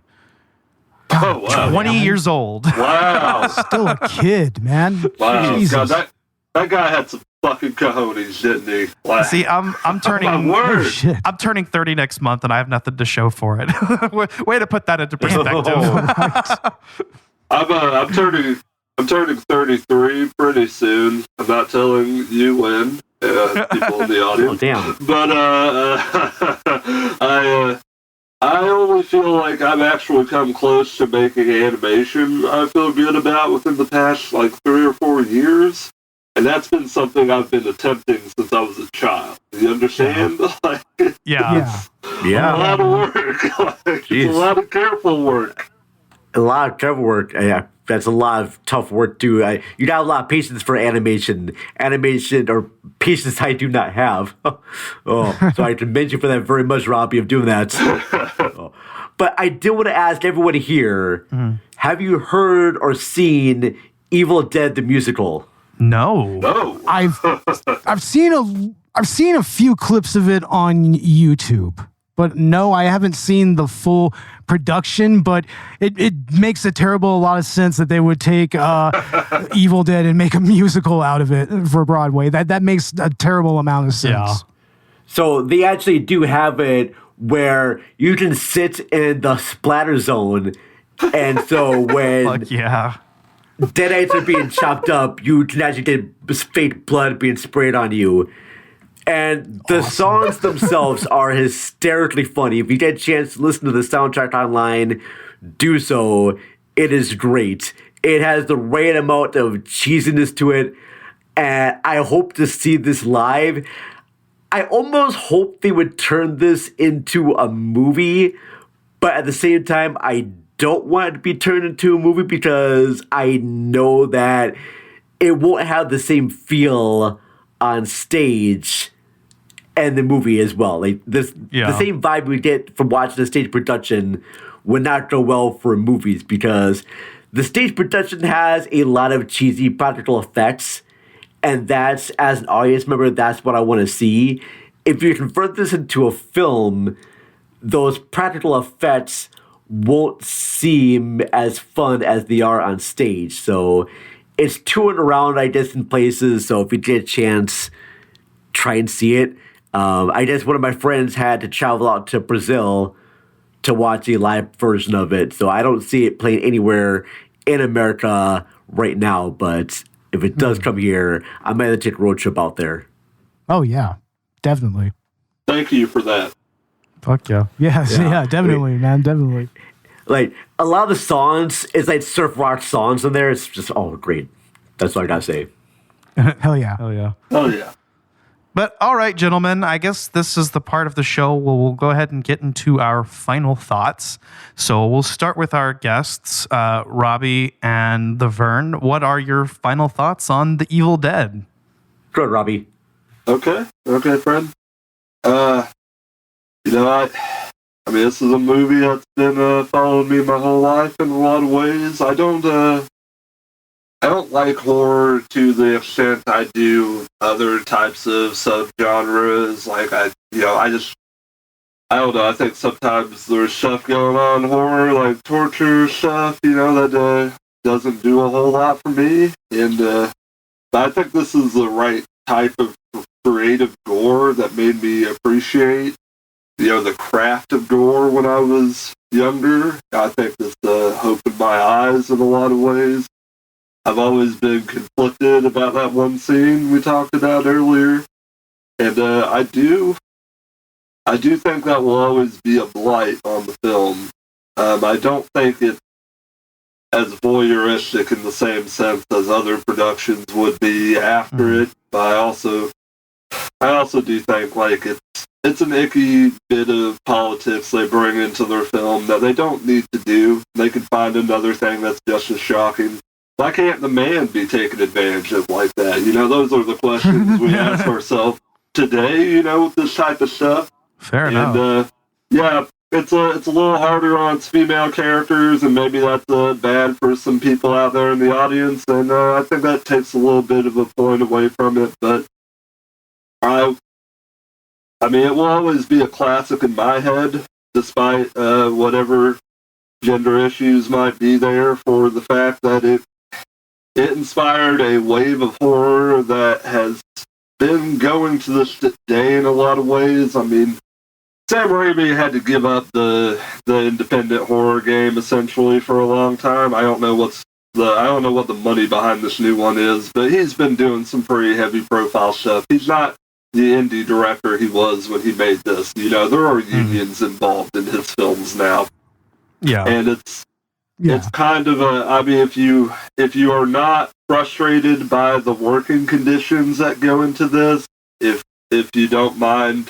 Speaker 4: Oh, wow.
Speaker 2: 20 years old.
Speaker 4: Wow.
Speaker 3: Still a kid, man.
Speaker 4: Wow.
Speaker 3: Jesus.
Speaker 4: God, that guy had some fucking cojones, didn't he? Wow.
Speaker 2: See, I'm turning
Speaker 3: Oh, shit.
Speaker 2: I'm turning 30 next month, and I have nothing to show for it. Way to put that into perspective.
Speaker 4: I'm turning 33 pretty soon. I'm not telling you when, people in the audience.
Speaker 6: Oh, damn.
Speaker 4: But I only feel like I've actually come close to making animation I feel good about within the past 3 or 4 years. And that's been something I've been attempting since I was a child. You understand?
Speaker 2: Yeah.
Speaker 6: Yeah.
Speaker 4: A lot of work. It's a lot of careful work.
Speaker 6: A lot of careful work. Yeah, that's a lot of tough work too. You got a lot of patience for animation. Or patience I do not have. So I commend you for that very much, Robbie, of doing that. But I do want to ask everyone here, have you heard or seen Evil Dead the musical?
Speaker 2: No.
Speaker 3: I've seen a few clips of it on YouTube, but no, I haven't seen the full production. But it makes a lot of sense that they would take Evil Dead and make a musical out of it for Broadway. That makes a terrible amount of sense.
Speaker 2: Yeah.
Speaker 6: So they actually do have it where you can sit in the splatter zone, and so when
Speaker 2: Fuck yeah.
Speaker 6: deadites are being chopped up, you can actually get fake blood being sprayed on you. And the songs themselves are hysterically funny. If you get a chance to listen to the soundtrack online, do so. It is great. It has the right amount of cheesiness to it, and I hope to see this live. I almost hope they would turn this into a movie, but at the same time, I don't want it to be turned into a movie because I know that it won't have the same feel on stage and the movie as well. The same vibe we get from watching the stage production would not go well for movies, because the stage production has a lot of cheesy practical effects, and that's, as an audience member, that's what I want to see. If you convert this into a film, those practical effects won't seem as fun as they are on stage. So it's touring around, I guess, in places. So if you get a chance, try and see it. I guess one of my friends had to travel out to Brazil to watch a live version of it, so I don't see it playing anywhere in America right now. But if it does come here, I might have to take a road trip out there.
Speaker 3: Oh yeah, definitely.
Speaker 4: Thank you for that.
Speaker 3: Fuck yeah. Yeah, definitely, man, definitely.
Speaker 6: Like, a lot of the songs, it's like surf rock songs in there. It's just, great. That's all I gotta say.
Speaker 3: Hell yeah.
Speaker 2: Oh yeah.
Speaker 4: Oh, yeah.
Speaker 2: But all right, gentlemen, I guess this is the part of the show where we'll go ahead and get into our final thoughts. So we'll start with our guests, Robbie and the Vern. What are your final thoughts on The Evil Dead?
Speaker 6: Go ahead, Robbie.
Speaker 4: Okay, friend. I mean, this is a movie that's been following me my whole life in a lot of ways. I don't like horror to the extent I do other types of subgenres. Like, I don't know. I think sometimes there's stuff going on in horror, like torture stuff, that doesn't do a whole lot for me. And but I think this is the right type of creative gore that made me appreciate, the craft of gore when I was younger. I think this opened my eyes in a lot of ways. I've always been conflicted about that one scene we talked about earlier, and I do think that will always be a blight on the film. I don't think it's as voyeuristic in the same sense as other productions would be after it, but I also do think like it's an icky bit of politics they bring into their film that they don't need to do. They can find another thing that's just as shocking. Why can't the man be taken advantage of like that? Those are the questions we ask ourselves today, with this type of stuff.
Speaker 2: Fair enough.
Speaker 4: Yeah, it's a little harder on its female characters, and maybe that's bad for some people out there in the audience, and I think that takes a little bit of a point away from it, but I mean, it will always be a classic in my head, despite whatever gender issues might be there, for the fact that it inspired a wave of horror that has been going to this day in a lot of ways. I mean, Sam Raimi had to give up the independent horror game essentially for a long time. I don't know what the money behind this new one is, but he's been doing some pretty heavy profile stuff. He's not the indie director he was when he made this. There are unions involved in his films now.
Speaker 2: Yeah.
Speaker 4: And it's kind of if you are not frustrated by the working conditions that go into this, if you don't mind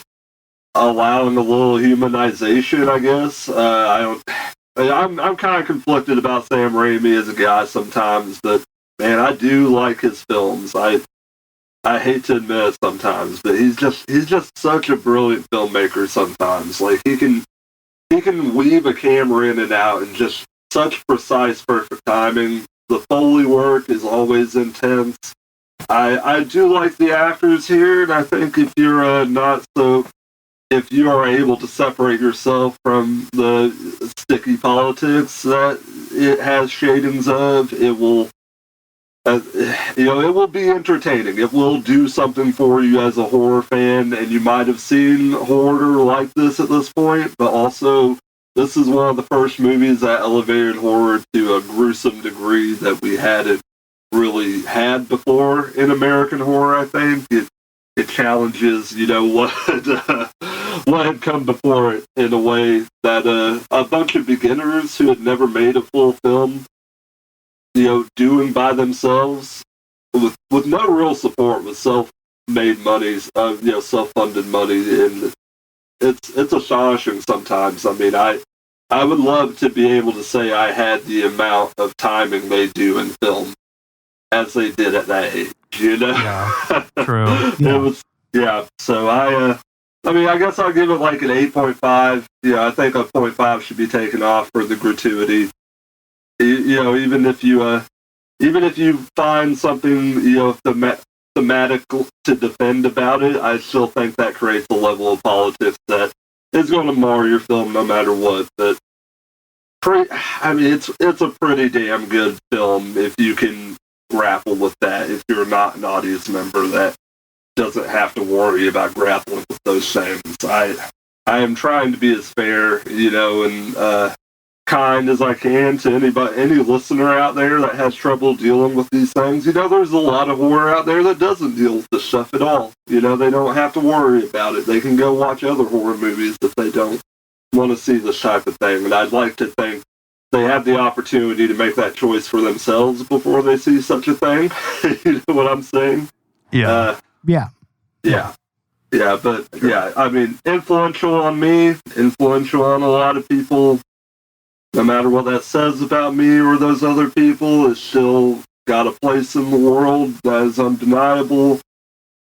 Speaker 4: allowing a little humanization, I guess. I'm kind of conflicted about Sam Raimi as a guy sometimes, but man, I do like his films. I hate to admit it sometimes, but he's just such a brilliant filmmaker sometimes. Like he can weave a camera in and out in just such precise, perfect timing. The Foley work is always intense. I do like the actors here, and I think if you are able to separate yourself from the sticky politics that it has shadings of, it will be entertaining. It will do something for you as a horror fan, and you might have seen horror like this at this point, but also this is one of the first movies that elevated horror to a gruesome degree that we hadn't really had before in American horror. I think it challenges, what had come before it in a way that a bunch of beginners who had never made a full film, doing by themselves with no real support, with self-made money, self-funded money, and it's astonishing sometimes. I mean, I would love to be able to say I had the amount of timing they do in film as they did at that age,
Speaker 2: Yeah, true.
Speaker 4: It was, so I guess I'll give it like an 8.5. I think a 0.5 should be taken off for the gratuity. Even if you find something, thematic to defend about it, I still think that creates a level of politics that is going to mar your film no matter what. But it's a pretty damn good film if you can grapple with that. If you're not an audience member that doesn't have to worry about grappling with those things. I am trying to be as fair, and kind as I can to any listener out there that has trouble dealing with these things. There's a lot of horror out there that doesn't deal with this stuff at all. They don't have to worry about it. They can go watch other horror movies if they don't want to see this type of thing. And I'd like to think they have the opportunity to make that choice for themselves before they see such a thing. You know what I'm saying?
Speaker 2: Yeah.
Speaker 3: Yeah.
Speaker 4: But I mean, influential on me, influential on a lot of people. No matter what that says about me or those other people, it's still got a place in the world that is undeniable.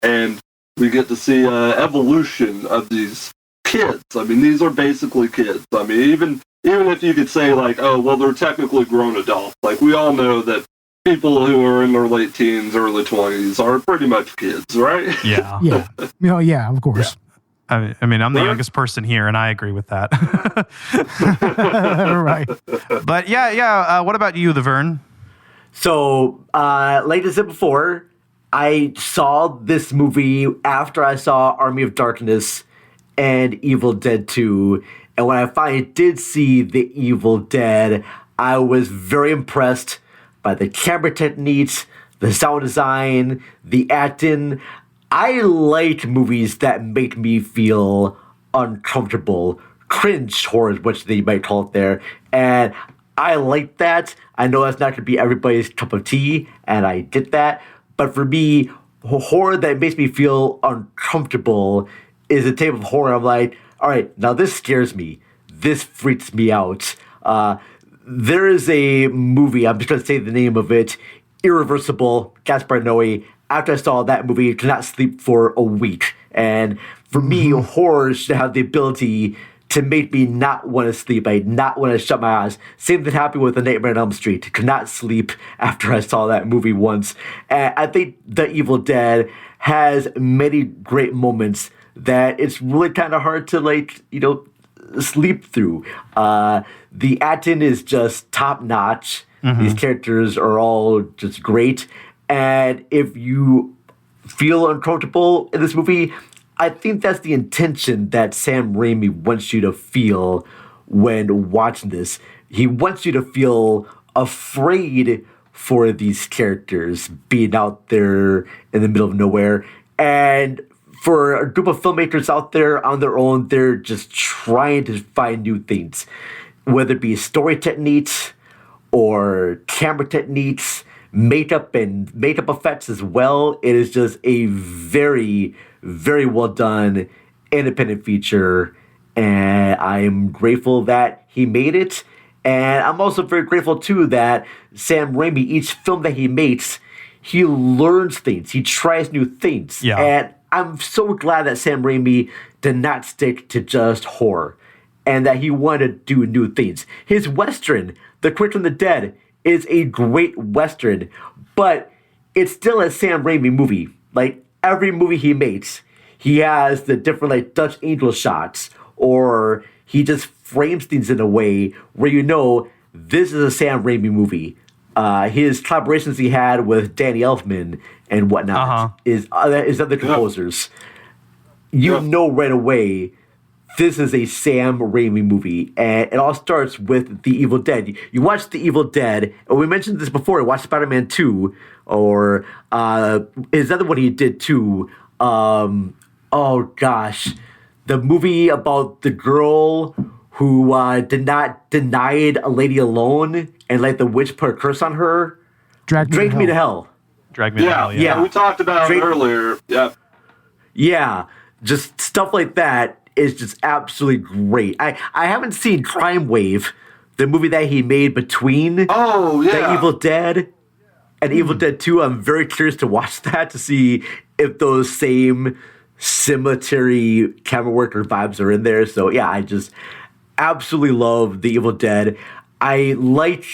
Speaker 4: And we get to see evolution of these kids. I mean, these are basically kids. I mean, even if you could say, like, oh, well, they're technically grown adults. Like, we all know that people who are in their late teens, early 20s are pretty much kids, right?
Speaker 2: Yeah.
Speaker 3: Yeah, of course.
Speaker 2: I mean, I'm the youngest person here, and I agree with that.
Speaker 3: Right.
Speaker 2: But yeah. What about you, the Vern?
Speaker 6: So, like I said before, I saw this movie after I saw Army of Darkness and Evil Dead 2. And when I finally did see The Evil Dead, I was very impressed by the camera techniques, the sound design, the acting. I like movies that make me feel uncomfortable, cringe horror, which they might call it there. And I like that. I know that's not going to be everybody's cup of tea, and I get that. But for me, horror that makes me feel uncomfortable is a type of horror I'm like, all right, now this scares me. This freaks me out. There is a movie, I'm just going to say the name of it, Irreversible, Gaspar Noé. After I saw that movie, I could not sleep for a week. And for me, horror should have the ability to make me not want to sleep. I not want to shut my eyes. Same thing happened with The Nightmare on Elm Street. Could not sleep after I saw that movie once. And I think The Evil Dead has many great moments that it's really kind of hard to, sleep through. The acting is just top notch. These characters are all just great. And if you feel uncomfortable in this movie, I think that's the intention that Sam Raimi wants you to feel when watching this. He wants you to feel afraid for these characters being out there in the middle of nowhere. And for a group of filmmakers out there on their own, they're just trying to find new things, whether it be story techniques or camera techniques, makeup and makeup effects as well. It is just a very, very well done independent feature, and I'm grateful that he made it. And I'm also very grateful too that Sam Raimi, each film that he makes, he learns things, he tries new things.
Speaker 2: Yeah.
Speaker 6: And I'm so glad that Sam Raimi did not stick to just horror and that he wanted to do new things. His Western, The Quick from the Dead, is a great Western, but it's still a Sam Raimi movie. Like, every movie he makes, he has the different, Dutch angel shots, or he just frames things in a way where this is a Sam Raimi movie. His collaborations he had with Danny Elfman and whatnot is other composers. You know right away this is a Sam Raimi movie, and it all starts with The Evil Dead. You watch The Evil Dead, and we mentioned this before, watch Spider-Man 2, or his other one he did too, the movie about the girl who denied a lady alone, and the witch put a curse on her. Drag Me to Hell.
Speaker 2: Drag Me to Hell,
Speaker 6: yeah.
Speaker 4: We talked about it earlier. Yeah.
Speaker 6: Yeah, just stuff like that is just absolutely great. I haven't seen Crime Wave, the movie that he made between The Evil Dead and Evil Dead 2. I'm very curious to watch that to see if those same cemetery camera work or vibes are in there. So yeah, I just absolutely love The Evil Dead. I liked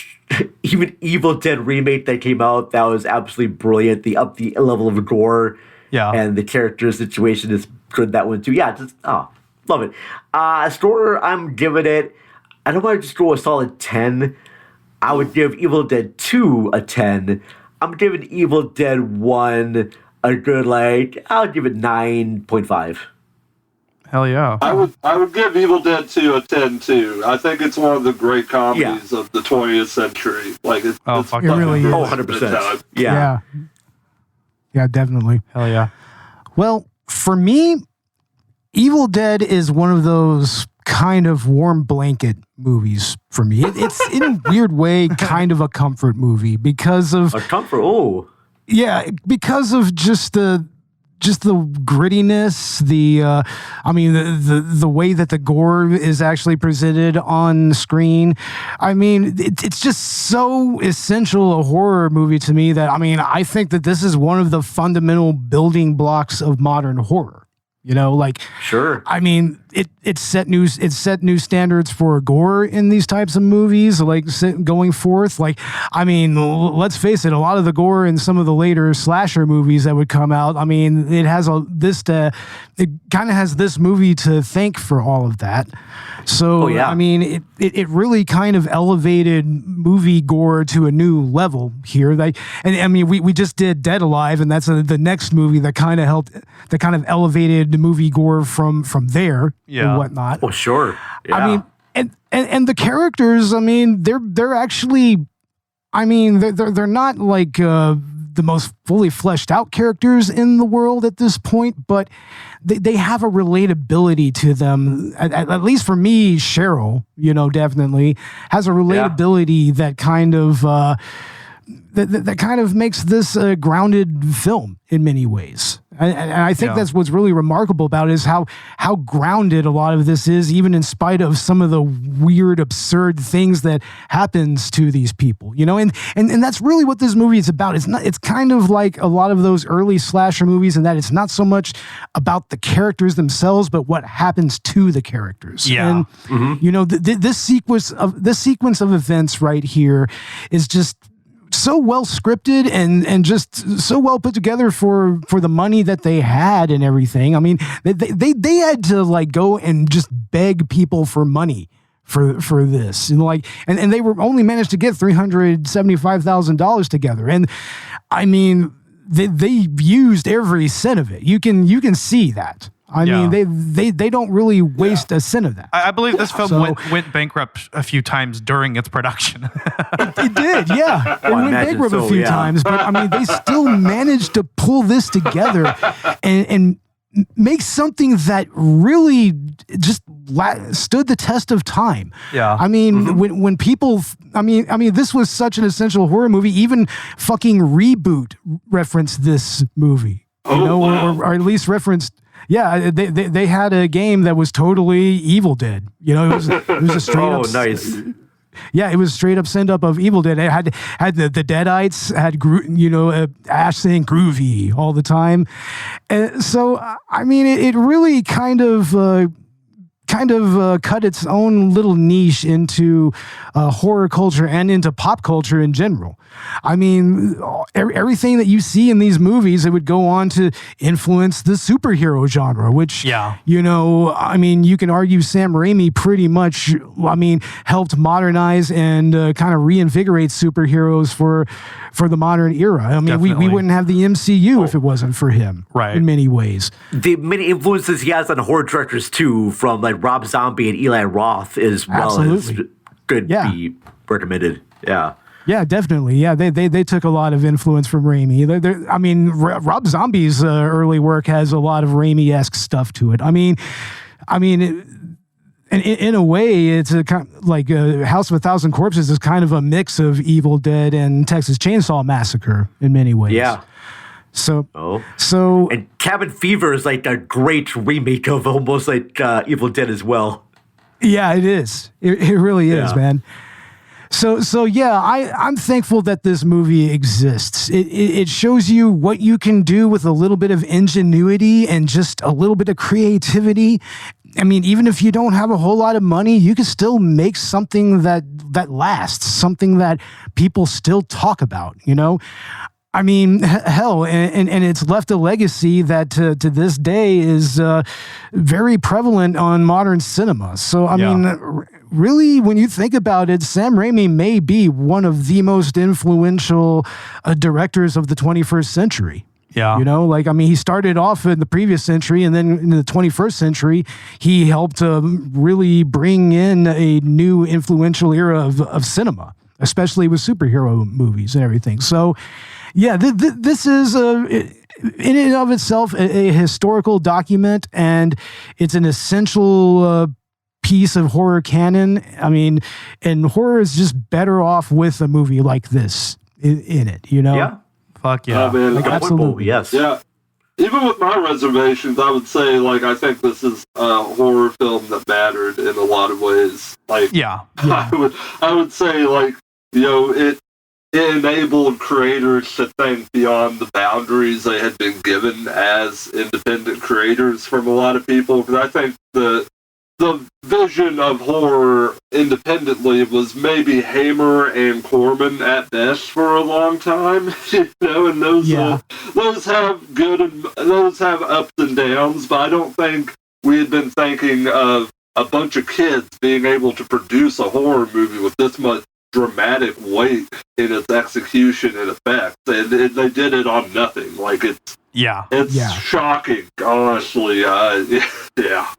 Speaker 6: even Evil Dead remake that came out. That was absolutely brilliant. The level of gore.
Speaker 2: Yeah.
Speaker 6: And the character situation is good, that one too. Yeah, just love it. Score, I'm giving it, I don't want to just go a solid 10. I would give Evil Dead 2 a 10. I'm giving Evil Dead 1 a good, like, I'll give it 9.5.
Speaker 2: Hell yeah.
Speaker 4: I would give Evil Dead 2 a 10 too. I think it's one of the great comedies of the 20th century. Like it's
Speaker 2: fuck
Speaker 3: it really is.
Speaker 6: 100%. Yeah.
Speaker 3: Yeah, definitely.
Speaker 2: Hell yeah.
Speaker 3: Well, for me, Evil Dead is one of those kind of warm blanket movies for me. It's in a weird way kind of a comfort movie because of
Speaker 6: A comfort. Oh.
Speaker 3: yeah, because of just the grittiness, the way that the gore is actually presented on screen. I mean, it's just so essential a horror movie to me that I think that this is one of the fundamental building blocks of modern horror. You know, like
Speaker 6: Sure.
Speaker 3: I mean, it set new standards for gore in these types of movies, like going forth. Like, I mean, let's face it, a lot of the gore in some of the later slasher movies that would come out. I mean, it kind of has this movie to thank for all of that. So, I mean, it really kind of elevated movie gore to a new level here. We just did Dead Alive, and that's the next movie that kind of elevated the movie gore from there and whatnot.
Speaker 6: Oh, sure. Yeah.
Speaker 3: I mean, and the characters, I mean, they're actually, I mean, they're not like the most fully fleshed out characters in the world at this point, but they have a relatability to them. At least for me, Cheryl, definitely has a relatability that kind of that kind of makes this a grounded film in many ways. And I think that's what's really remarkable about it is how grounded a lot of this is, even in spite of some of the weird, absurd things that happens to these people, and that's really what this movie is about. It's kind of like a lot of those early slasher movies in that it's not so much about the characters themselves, but what happens to the characters.
Speaker 2: Yeah.
Speaker 3: And, this sequence of events right here is just so well scripted and just so well put together for the money that they had and everything. I mean, they had to like go and just beg people for money for this, and they were only managed to get $375,000 together. And I mean, they used every cent of it. You can see that. I mean, they don't really waste a cent of that.
Speaker 2: I believe this film went bankrupt a few times during its production.
Speaker 3: It did, yeah. It went bankrupt a few times, but I mean, they still managed to pull this together and make something that really just stood the test of time. Yeah. I mean, when people, I mean, this was such an essential horror movie. Even fucking Reboot referenced this movie, or at least referenced. Yeah, they had a game that was totally Evil Dead. It was a straight up.
Speaker 6: Oh, nice.
Speaker 3: Yeah, it was straight up send up of Evil Dead. It had the Deadites had Ash saying groovy all the time, and so I mean it really kind of cut its own little niche into horror culture and into pop culture in general. I mean, everything that you see in these movies, it would go on to influence the superhero genre, which, I mean, you can argue Sam Raimi pretty much, helped modernize and kind of reinvigorate superheroes for the modern era. I mean, we wouldn't have the MCU if it wasn't for him, right? In many ways.
Speaker 6: The many influences he has on horror directors, too, from like Rob Zombie and Eli Roth, as well as could be recommended. Yeah.
Speaker 3: Yeah, definitely. Yeah, they took a lot of influence from Raimi. I mean, Rob Zombie's early work has a lot of Raimi-esque stuff to it. I mean, in a way, it's a kind of like House of a Thousand Corpses is kind of a mix of Evil Dead and Texas Chainsaw Massacre in many ways.
Speaker 6: Yeah.
Speaker 3: So
Speaker 6: and Cabin Fever is like a great remake of almost like Evil Dead as well.
Speaker 3: Yeah, it is. It really is, man. So yeah, I'm thankful that this movie exists. It shows you what you can do with a little bit of ingenuity and just a little bit of creativity. I mean, even if you don't have a whole lot of money, you can still make something that lasts, something that people still talk about, I mean, hell, and it's left a legacy that to this day is very prevalent on modern cinema. So, I mean, really, when you think about it, Sam Raimi may be one of the most influential directors of the 21st century.
Speaker 2: Yeah.
Speaker 3: You know, like, I mean, he started off in the previous century, and then in the 21st century, he helped really bring in a new influential era of cinema, especially with superhero movies and everything. So, yeah, this is in and of itself a historical document, and it's an essential piece of horror canon. I mean, and horror is just better off with a movie like this in it, you know?
Speaker 6: Yeah.
Speaker 2: Fuck yeah.
Speaker 4: Man,
Speaker 6: Like
Speaker 3: absolutely.
Speaker 6: yes.
Speaker 4: yeah. Even with my reservations, I would say, like, I think this is a horror film that mattered in a lot of ways. Like,
Speaker 2: Yeah.
Speaker 4: I would say, like, you know, it enabled creators to think beyond the boundaries they had been given as independent creators from a lot of people. Because I think the vision of horror independently was maybe Hamer and Corman at best for a long time, you know, and those have good and those have ups and downs, but I don't think we had been thinking of a bunch of kids being able to produce a horror movie with this much dramatic weight in its execution and effects, and they did it on nothing. Like, it's shocking, honestly. Yeah.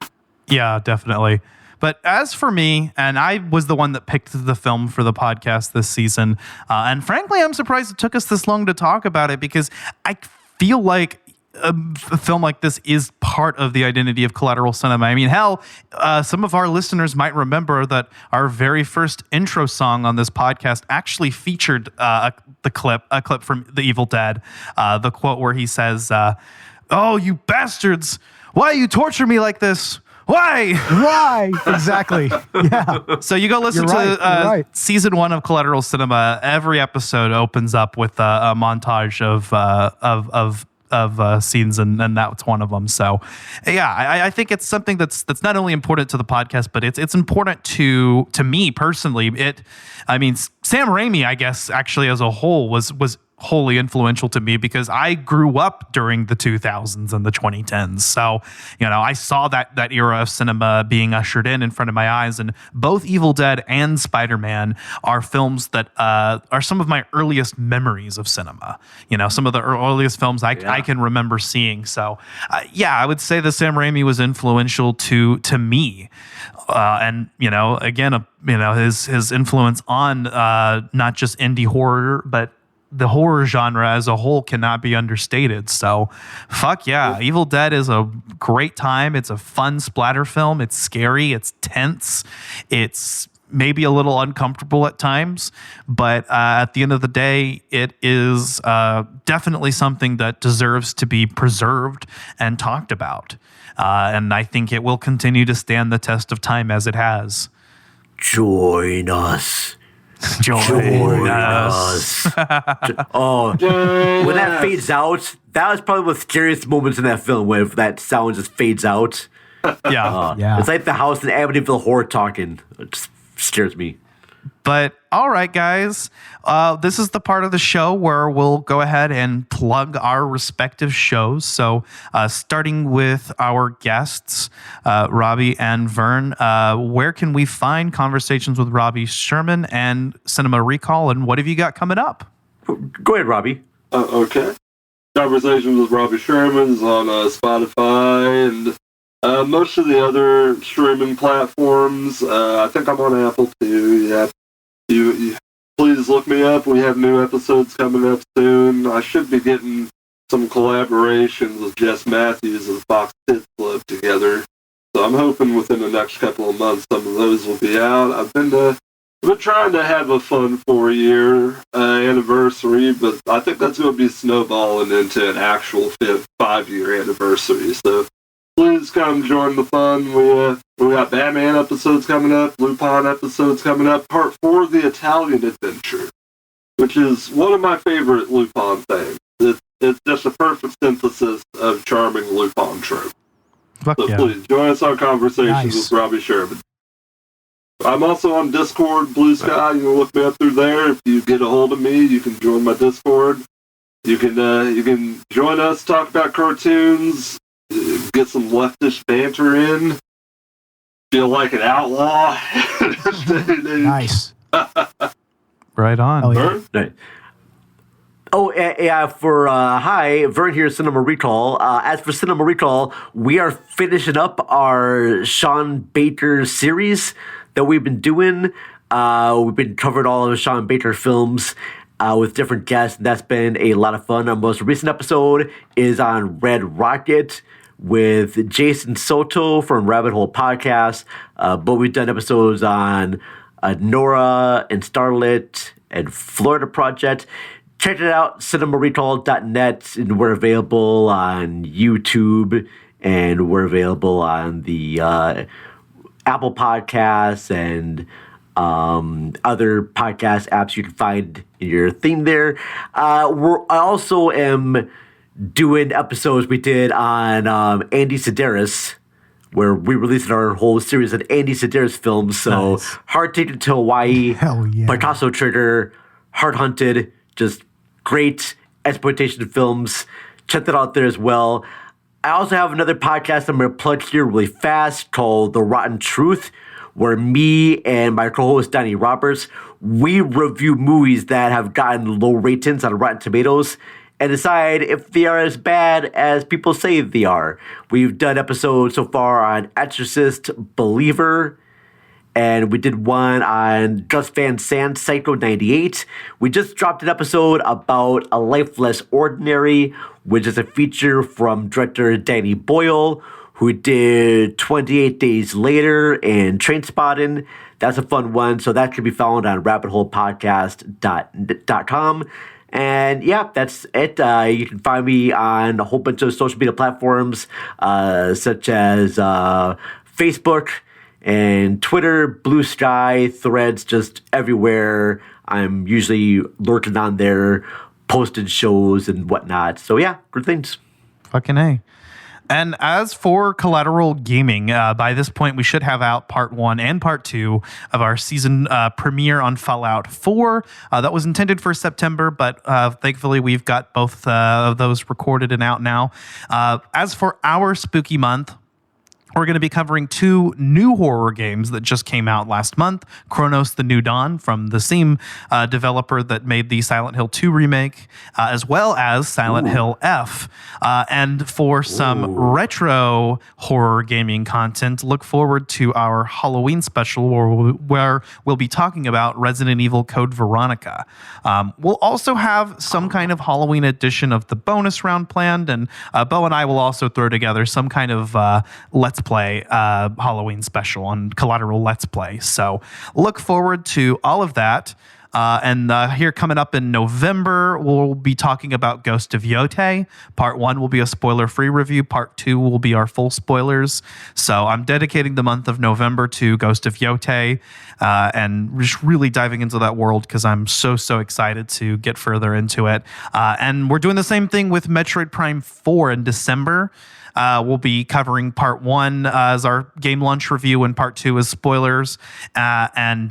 Speaker 2: Yeah, definitely. But as for me, and I was the one that picked the film for the podcast this season, and frankly, I'm surprised it took us this long to talk about it, because I feel like a film like this is part of the identity of collateral cinema. I mean, hell, some of our listeners might remember that our very first intro song on this podcast actually featured a clip from The Evil Dead, the quote where he says, "Oh, you bastards, why you torture me like this? Why?
Speaker 3: Exactly. Yeah.
Speaker 2: So you go listen to season 1 of Collateral Cinema. Every episode opens up with a montage of scenes, and that's one of them. So, yeah, I think it's something that's not only important to the podcast, but it's important to me personally. Sam Raimi, I guess, actually as a whole was wholly influential to me, because I grew up during the 2000s and the 2010s. So, you know, I saw that era of cinema being ushered in front of my eyes, and both Evil Dead and Spider-Man are films that are some of my earliest memories of cinema. You know, some of the earliest films I can remember seeing. So, I would say that Sam Raimi was influential to me. And, you know, again, his influence on not just indie horror, but the horror genre as a whole cannot be understated. So, fuck yeah. Evil Dead is a great time. It's a fun splatter film. It's scary. It's tense. It's maybe a little uncomfortable at times. But at the end of the day, it is definitely something that deserves to be preserved and talked about. And I think it will continue to stand the test of time as it has.
Speaker 6: Join us.
Speaker 2: Join us.
Speaker 6: When that fades out, that was probably one of the scariest moments in that film, where that sound just fades out.
Speaker 2: Yeah.
Speaker 6: It's like the house in Amityville Horror talking. It just scares me.
Speaker 2: But all right, guys, this is the part of the show where we'll go ahead and plug our respective shows. So starting with our guests, Robbie and Vern, where can we find Conversations with Robbie Sherman and Cinema Recall, and what have you got coming up?
Speaker 6: Go ahead, Robbie.
Speaker 4: Okay. Conversations with Robbie Sherman is on Spotify and most of the other streaming platforms. I think I'm on Apple too. Yeah. You please look me up. We have new episodes coming up soon. I should be getting some collaborations with Jess Matthews of the Fox Kids Club together. So I'm hoping within the next couple of months some of those will be out. I've been trying to have a fun 4-year anniversary, but I think that's going to be snowballing into an actual 5-year anniversary. So please come join the fun. We got Batman episodes coming up, Lupin episodes coming up, Part 4 of The Italian Adventure, which is one of my favorite Lupin things. It's just a perfect synthesis of charming Lupin trope. Please join us on Conversations with Robbie Sherman. I'm also on Discord, Blue Sky. You can look me up through there. If you get a hold of me, you can join my Discord. You can join us, talk about cartoons, get some leftist banter in, feel like an outlaw.
Speaker 3: Nice.
Speaker 2: Right on.
Speaker 3: Yeah.
Speaker 6: Right. Oh, yeah, hi, Vern here, Cinema Recall. As for Cinema Recall, we are finishing up our Sean Baker series that we've been doing. We've been covering all of Sean Baker films with different guests, and that's been a lot of fun. Our most recent episode is on Red Rocket with Jason Soto from Rabbit Hole Podcast, but we've done episodes on Nora and Starlit and Florida Project. Check it out, cinemarecall.net, and we're available on YouTube, and we're available on the Apple Podcasts and other podcast apps you can find in your theme there. I also am doing episodes we did on Andy Sedaris, where we released our whole series of Andy Sedaris films. So nice. Hard Ticket to Hawaii,
Speaker 3: Hell yeah.
Speaker 6: Picasso Trigger, Hard Hunted, just great exploitation films. Check that out there as well. I also have another podcast I'm going to plug here really fast called The Rotten Truth, where me and my co-host Donnie Roberts, we review movies that have gotten low ratings on Rotten Tomatoes and decide if they are as bad as people say they are. We've done episodes so far on Exorcist, Believer, and we did one on Gus Van Sant, Psycho 98. We just dropped an episode about A Life Less Ordinary, which is a feature from director Danny Boyle, who did 28 Days Later and Trainspotting. That's a fun one, so that can be found on rabbitholepodcast.com. And yeah, that's it. You can find me on a whole bunch of social media platforms, such as Facebook and Twitter, Blue Sky, Threads, just everywhere. I'm usually lurking on there, posting shows and whatnot. So yeah, good things.
Speaker 2: Fucking A. And as for Collateral Gaming, by this point, we should have out part 1 and part 2 of our season premiere on Fallout 4. That was intended for September, but thankfully we've got both of those recorded and out now. As for our spooky month, we're going to be covering 2 new horror games that just came out last month. Chronos: The New Dawn from the same developer that made the Silent Hill 2 remake, as well as Silent Hill F. And for some retro horror gaming content, look forward to our Halloween special where we'll be talking about Resident Evil Code Veronica. We'll also have some kind of Halloween edition of the bonus round planned, and Bo and I will also throw together some kind of Let's Play Halloween special on Collateral Let's Play. So look forward to all of that. And here coming up in November, we'll be talking about Ghost of Yote. Part 1 will be a spoiler-free review. Part 2 will be our full spoilers. So I'm dedicating the month of November to Ghost of Yote and just really diving into that world because I'm so excited to get further into it. And we're doing the same thing with Metroid Prime 4 in December. We'll be covering part 1 as our game launch review and part 2 as spoilers. And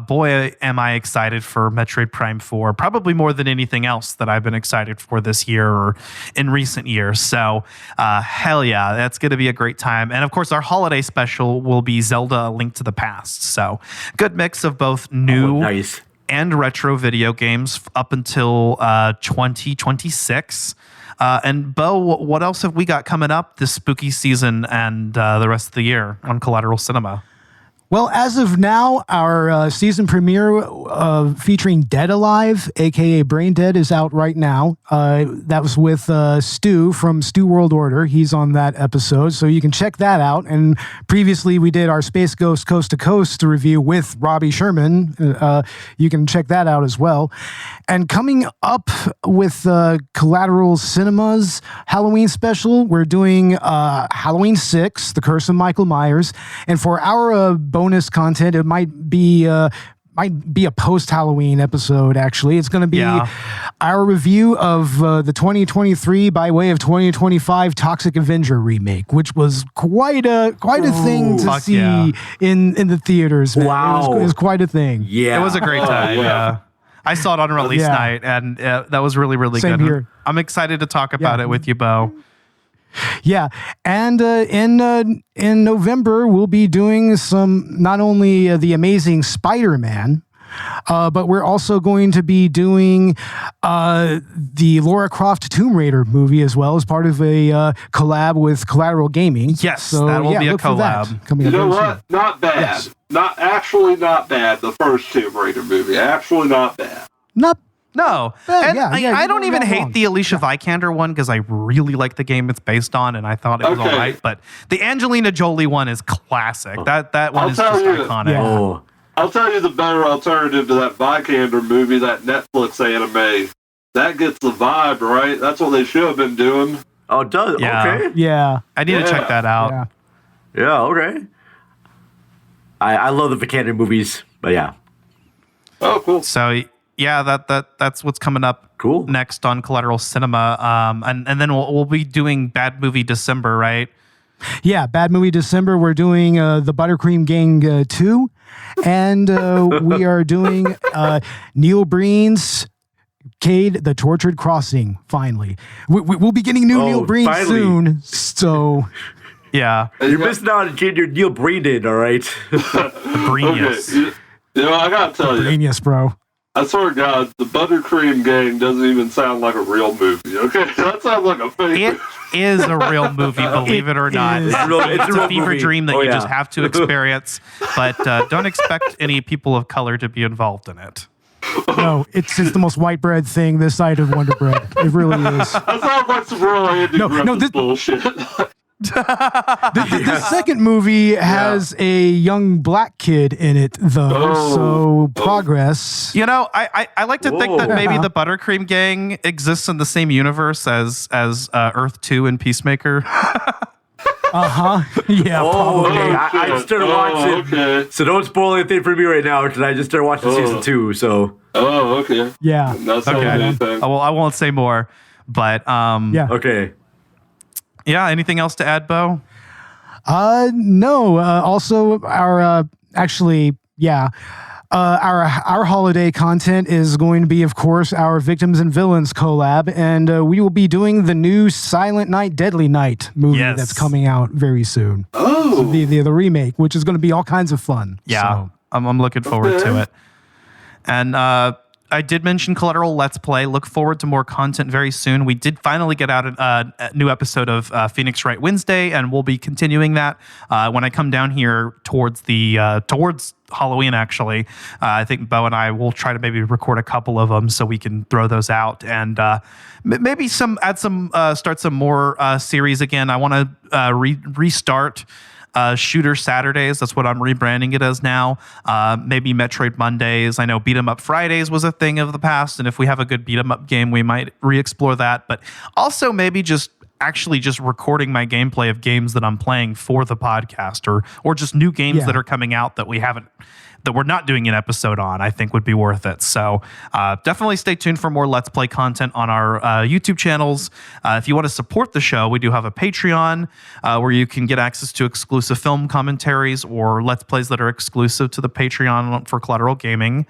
Speaker 2: boy, am I excited for Metroid Prime 4, probably more than anything else that I've been excited for this year or in recent years. So hell yeah, that's going to be a great time. And of course, our holiday special will be Zelda: A Link to the Past. So good mix of both new and retro video games up until 2026. And Bo, what else have we got coming up this spooky season and the rest of the year on Collateral Cinema?
Speaker 3: Well, as of now, our season premiere featuring Dead Alive, a.k.a. Brain Dead, is out right now. That was with Stu from Stu World Order. He's on that episode, so you can check that out. And previously, we did our Space Ghost Coast to Coast review with Robbie Sherman. You can check that out as well. And coming up with Collateral Cinema's Halloween special, we're doing Halloween 6, The Curse of Michael Myers. And for our bonus content, it might be a post-Halloween episode, actually. It's going to be our review of the 2023 by way of 2025 Toxic Avenger remake, which was quite a thing to see in the theaters, man.
Speaker 6: Wow.
Speaker 3: It was quite a thing.
Speaker 2: Yeah. It was a great time. Yeah. I saw it on release night, and that was really, really
Speaker 3: Same
Speaker 2: good.
Speaker 3: Here.
Speaker 2: I'm excited to talk about it with you, Bo.
Speaker 3: Yeah, and in November we'll be doing some not only the Amazing Spider-Man, But we're also going to be doing the Lara Croft Tomb Raider movie as well as part of a collab with Collateral Gaming.
Speaker 2: Yes,
Speaker 3: so,
Speaker 2: that will be a
Speaker 3: look for that
Speaker 2: collab.
Speaker 3: coming
Speaker 4: You
Speaker 3: up
Speaker 4: know
Speaker 3: very
Speaker 4: what?
Speaker 3: soon.
Speaker 4: Not bad.
Speaker 3: Yes.
Speaker 4: Not bad. The first Tomb Raider movie. Actually not bad.
Speaker 3: Not
Speaker 2: No,
Speaker 3: Yeah,
Speaker 2: and
Speaker 3: yeah,
Speaker 2: I
Speaker 3: you
Speaker 2: don't
Speaker 3: don't
Speaker 2: even
Speaker 3: go
Speaker 2: hate
Speaker 3: wrong.
Speaker 2: the Alicia Vikander one because I really like the game it's based on, and I thought it was
Speaker 4: Okay.
Speaker 2: all right. But the Angelina Jolie one is classic. That one
Speaker 4: I'll
Speaker 2: is
Speaker 4: tell
Speaker 2: just
Speaker 4: you.
Speaker 2: iconic.
Speaker 3: Yeah.
Speaker 6: Oh,
Speaker 4: I'll tell you the better alternative to that Vikander movie, that Netflix anime. That gets the vibe, right? That's what they should have been doing.
Speaker 6: oh, it does.
Speaker 2: Yeah.
Speaker 6: Okay.
Speaker 3: Yeah.
Speaker 2: I need to check
Speaker 4: Yeah.
Speaker 2: that out.
Speaker 3: Yeah.
Speaker 6: Yeah. Okay. I love the Vikander movies, but yeah,
Speaker 4: Oh, cool.
Speaker 2: So yeah, that's what's coming up.
Speaker 6: Cool.
Speaker 2: Next on Collateral Cinema, and then we'll be doing Bad Movie December, right?
Speaker 3: Yeah, Bad Movie December. We're doing the Buttercream Gang 2, and we are doing Neil Breen's Cade, the Tortured Crossing. Finally, we'll be getting new Neil Breen
Speaker 6: finally.
Speaker 3: soon. So
Speaker 2: Yeah,
Speaker 6: You're missing out on getting your Neil Breen in, all right?
Speaker 2: Genius.
Speaker 4: Okay. You know, I gotta tell you,
Speaker 3: genius, bro.
Speaker 4: I swear to God, the Buttercream Gang doesn't even sound like a real movie, okay? That sounds like a fake
Speaker 2: It
Speaker 4: movie.
Speaker 2: is a real movie, believe it or not.
Speaker 3: is.
Speaker 2: It's
Speaker 6: real
Speaker 2: a fever
Speaker 6: movie.
Speaker 2: dream that
Speaker 6: Oh,
Speaker 2: you
Speaker 6: yeah.
Speaker 2: just have to experience, but don't expect any people of color to be involved in it.
Speaker 3: No, it's the most white bread thing this side of Wonder Bread. It really is.
Speaker 4: That sounds like some real Andy Griffith
Speaker 3: this-
Speaker 4: bullshit.
Speaker 3: The second movie has a young black kid in it, though. So progress.
Speaker 2: You know, I like to think that
Speaker 6: Whoa.
Speaker 2: maybe
Speaker 3: Yeah.
Speaker 2: the Buttercream Gang exists in the same universe as Earth 2 and Peacemaker.
Speaker 3: Yeah,
Speaker 6: Oh,
Speaker 3: probably.
Speaker 6: okay. I just started watching.
Speaker 4: Okay.
Speaker 6: So don't spoil anything for me right now because I just started watching season 2. So
Speaker 4: Oh, okay.
Speaker 3: Yeah.
Speaker 4: That's not
Speaker 2: Okay.
Speaker 4: anything.
Speaker 2: I won't say more, but
Speaker 3: Yeah.
Speaker 6: okay.
Speaker 2: yeah. Anything else to add, Bo?
Speaker 3: No. Also, our our holiday content is going to be, of course, our Victims and Villains collab, and we will be doing the new Silent Night, Deadly Night movie
Speaker 2: Yes.
Speaker 3: that's coming out very soon.
Speaker 4: Oh.
Speaker 3: The remake, which is going to be all kinds of fun.
Speaker 2: Yeah,
Speaker 3: So,
Speaker 2: I'm looking forward
Speaker 4: Okay.
Speaker 2: to it. And I did mention Collateral Let's Play. Look forward to more content very soon. We did finally get out a new episode of Phoenix Wright Wednesday, and we'll be continuing that when I come down here towards Halloween. Actually, I think Bo and I will try to maybe record a couple of them so we can throw those out and maybe start some more series again. I want to restart. Shooter Saturdays, that's what I'm rebranding it as now. Maybe Metroid Mondays. I know Beat 'em Up Fridays was a thing of the past, and if we have a good beat 'em up game, we might re-explore that. But also maybe just recording my gameplay of games that I'm playing for the podcast, or just new games
Speaker 3: Yeah.
Speaker 2: that are coming out that we're not doing an episode on, I think would be worth it. So definitely stay tuned for more Let's Play content on our YouTube channels. If you want to support the show, we do have a Patreon where you can get access to exclusive film commentaries or Let's Plays that are exclusive to the Patreon for Collateral Gaming.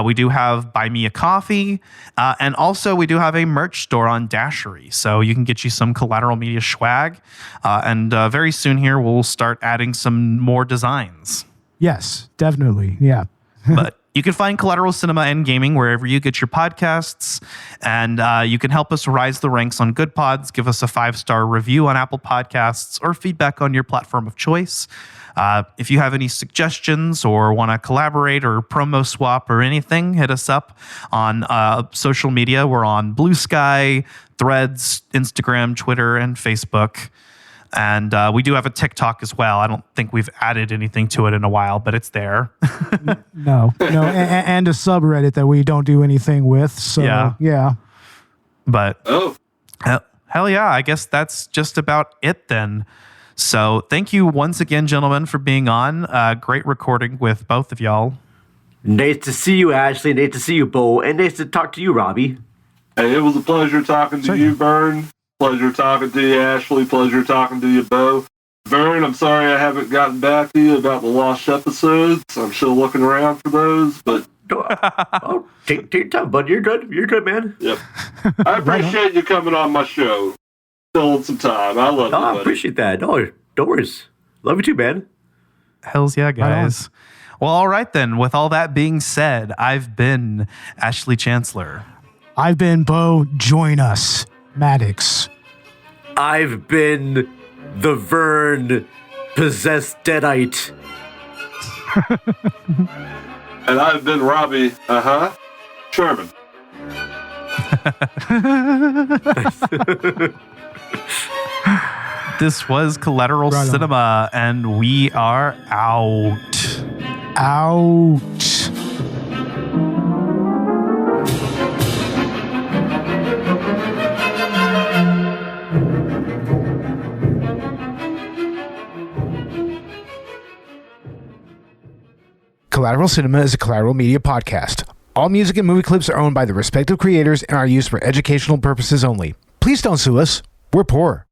Speaker 2: We do have Buy Me a Coffee, and also we do have a merch store on Dashery, so you can get you some Collateral Media swag. And very soon here, we'll start adding some more designs.
Speaker 3: yes, definitely. Yeah.
Speaker 2: But you can find Collateral Cinema and Gaming wherever you get your podcasts, and you can help us rise the ranks on Good Pods. Give us a 5-star review on Apple Podcasts or feedback on your platform of choice. If you have any suggestions or want to collaborate or promo swap or anything, hit us up on social media. We're on Blue Sky, Threads, Instagram, Twitter, and Facebook. And we do have a TikTok as well. I don't think we've added anything to it in a while, but it's there.
Speaker 3: No, and a subreddit that we don't do anything with. So yeah.
Speaker 2: But
Speaker 4: Oh.
Speaker 2: hell yeah, I guess that's just about it then. So thank you once again, gentlemen, for being on. Great recording with both of y'all.
Speaker 6: Nice to see you, Ashley. Nice to see you, Bo. And nice to talk to you, Robbie.
Speaker 4: Hey, it was a pleasure talking to you, Vern. Pleasure talking to you, Ashley. Pleasure talking to you, Bo. Vern, I'm sorry I haven't gotten back to you about the lost episodes. I'm still looking around for those, but
Speaker 6: Oh, take your time, bud. You're good. You're good, man.
Speaker 4: yep. I appreciate you coming on my show. Filling some time. I love you,
Speaker 6: Oh, I
Speaker 4: buddy.
Speaker 6: appreciate that. No worries. Love you too, man.
Speaker 2: Hells yeah, guys. Well, all right then. With all that being said, I've been Ashley Chancellor.
Speaker 3: I've been Bo. Join us, Maddox.
Speaker 6: I've been the Vern possessed Deadite.
Speaker 4: And I've been Robbie, Sherman.
Speaker 2: This was Collateral
Speaker 3: Right on.
Speaker 2: Cinema, and we are out.
Speaker 3: Out. Collateral Cinema is a Collateral Media podcast. All music and movie clips are owned by the respective creators and are used for educational purposes only. Please don't sue us. We're poor.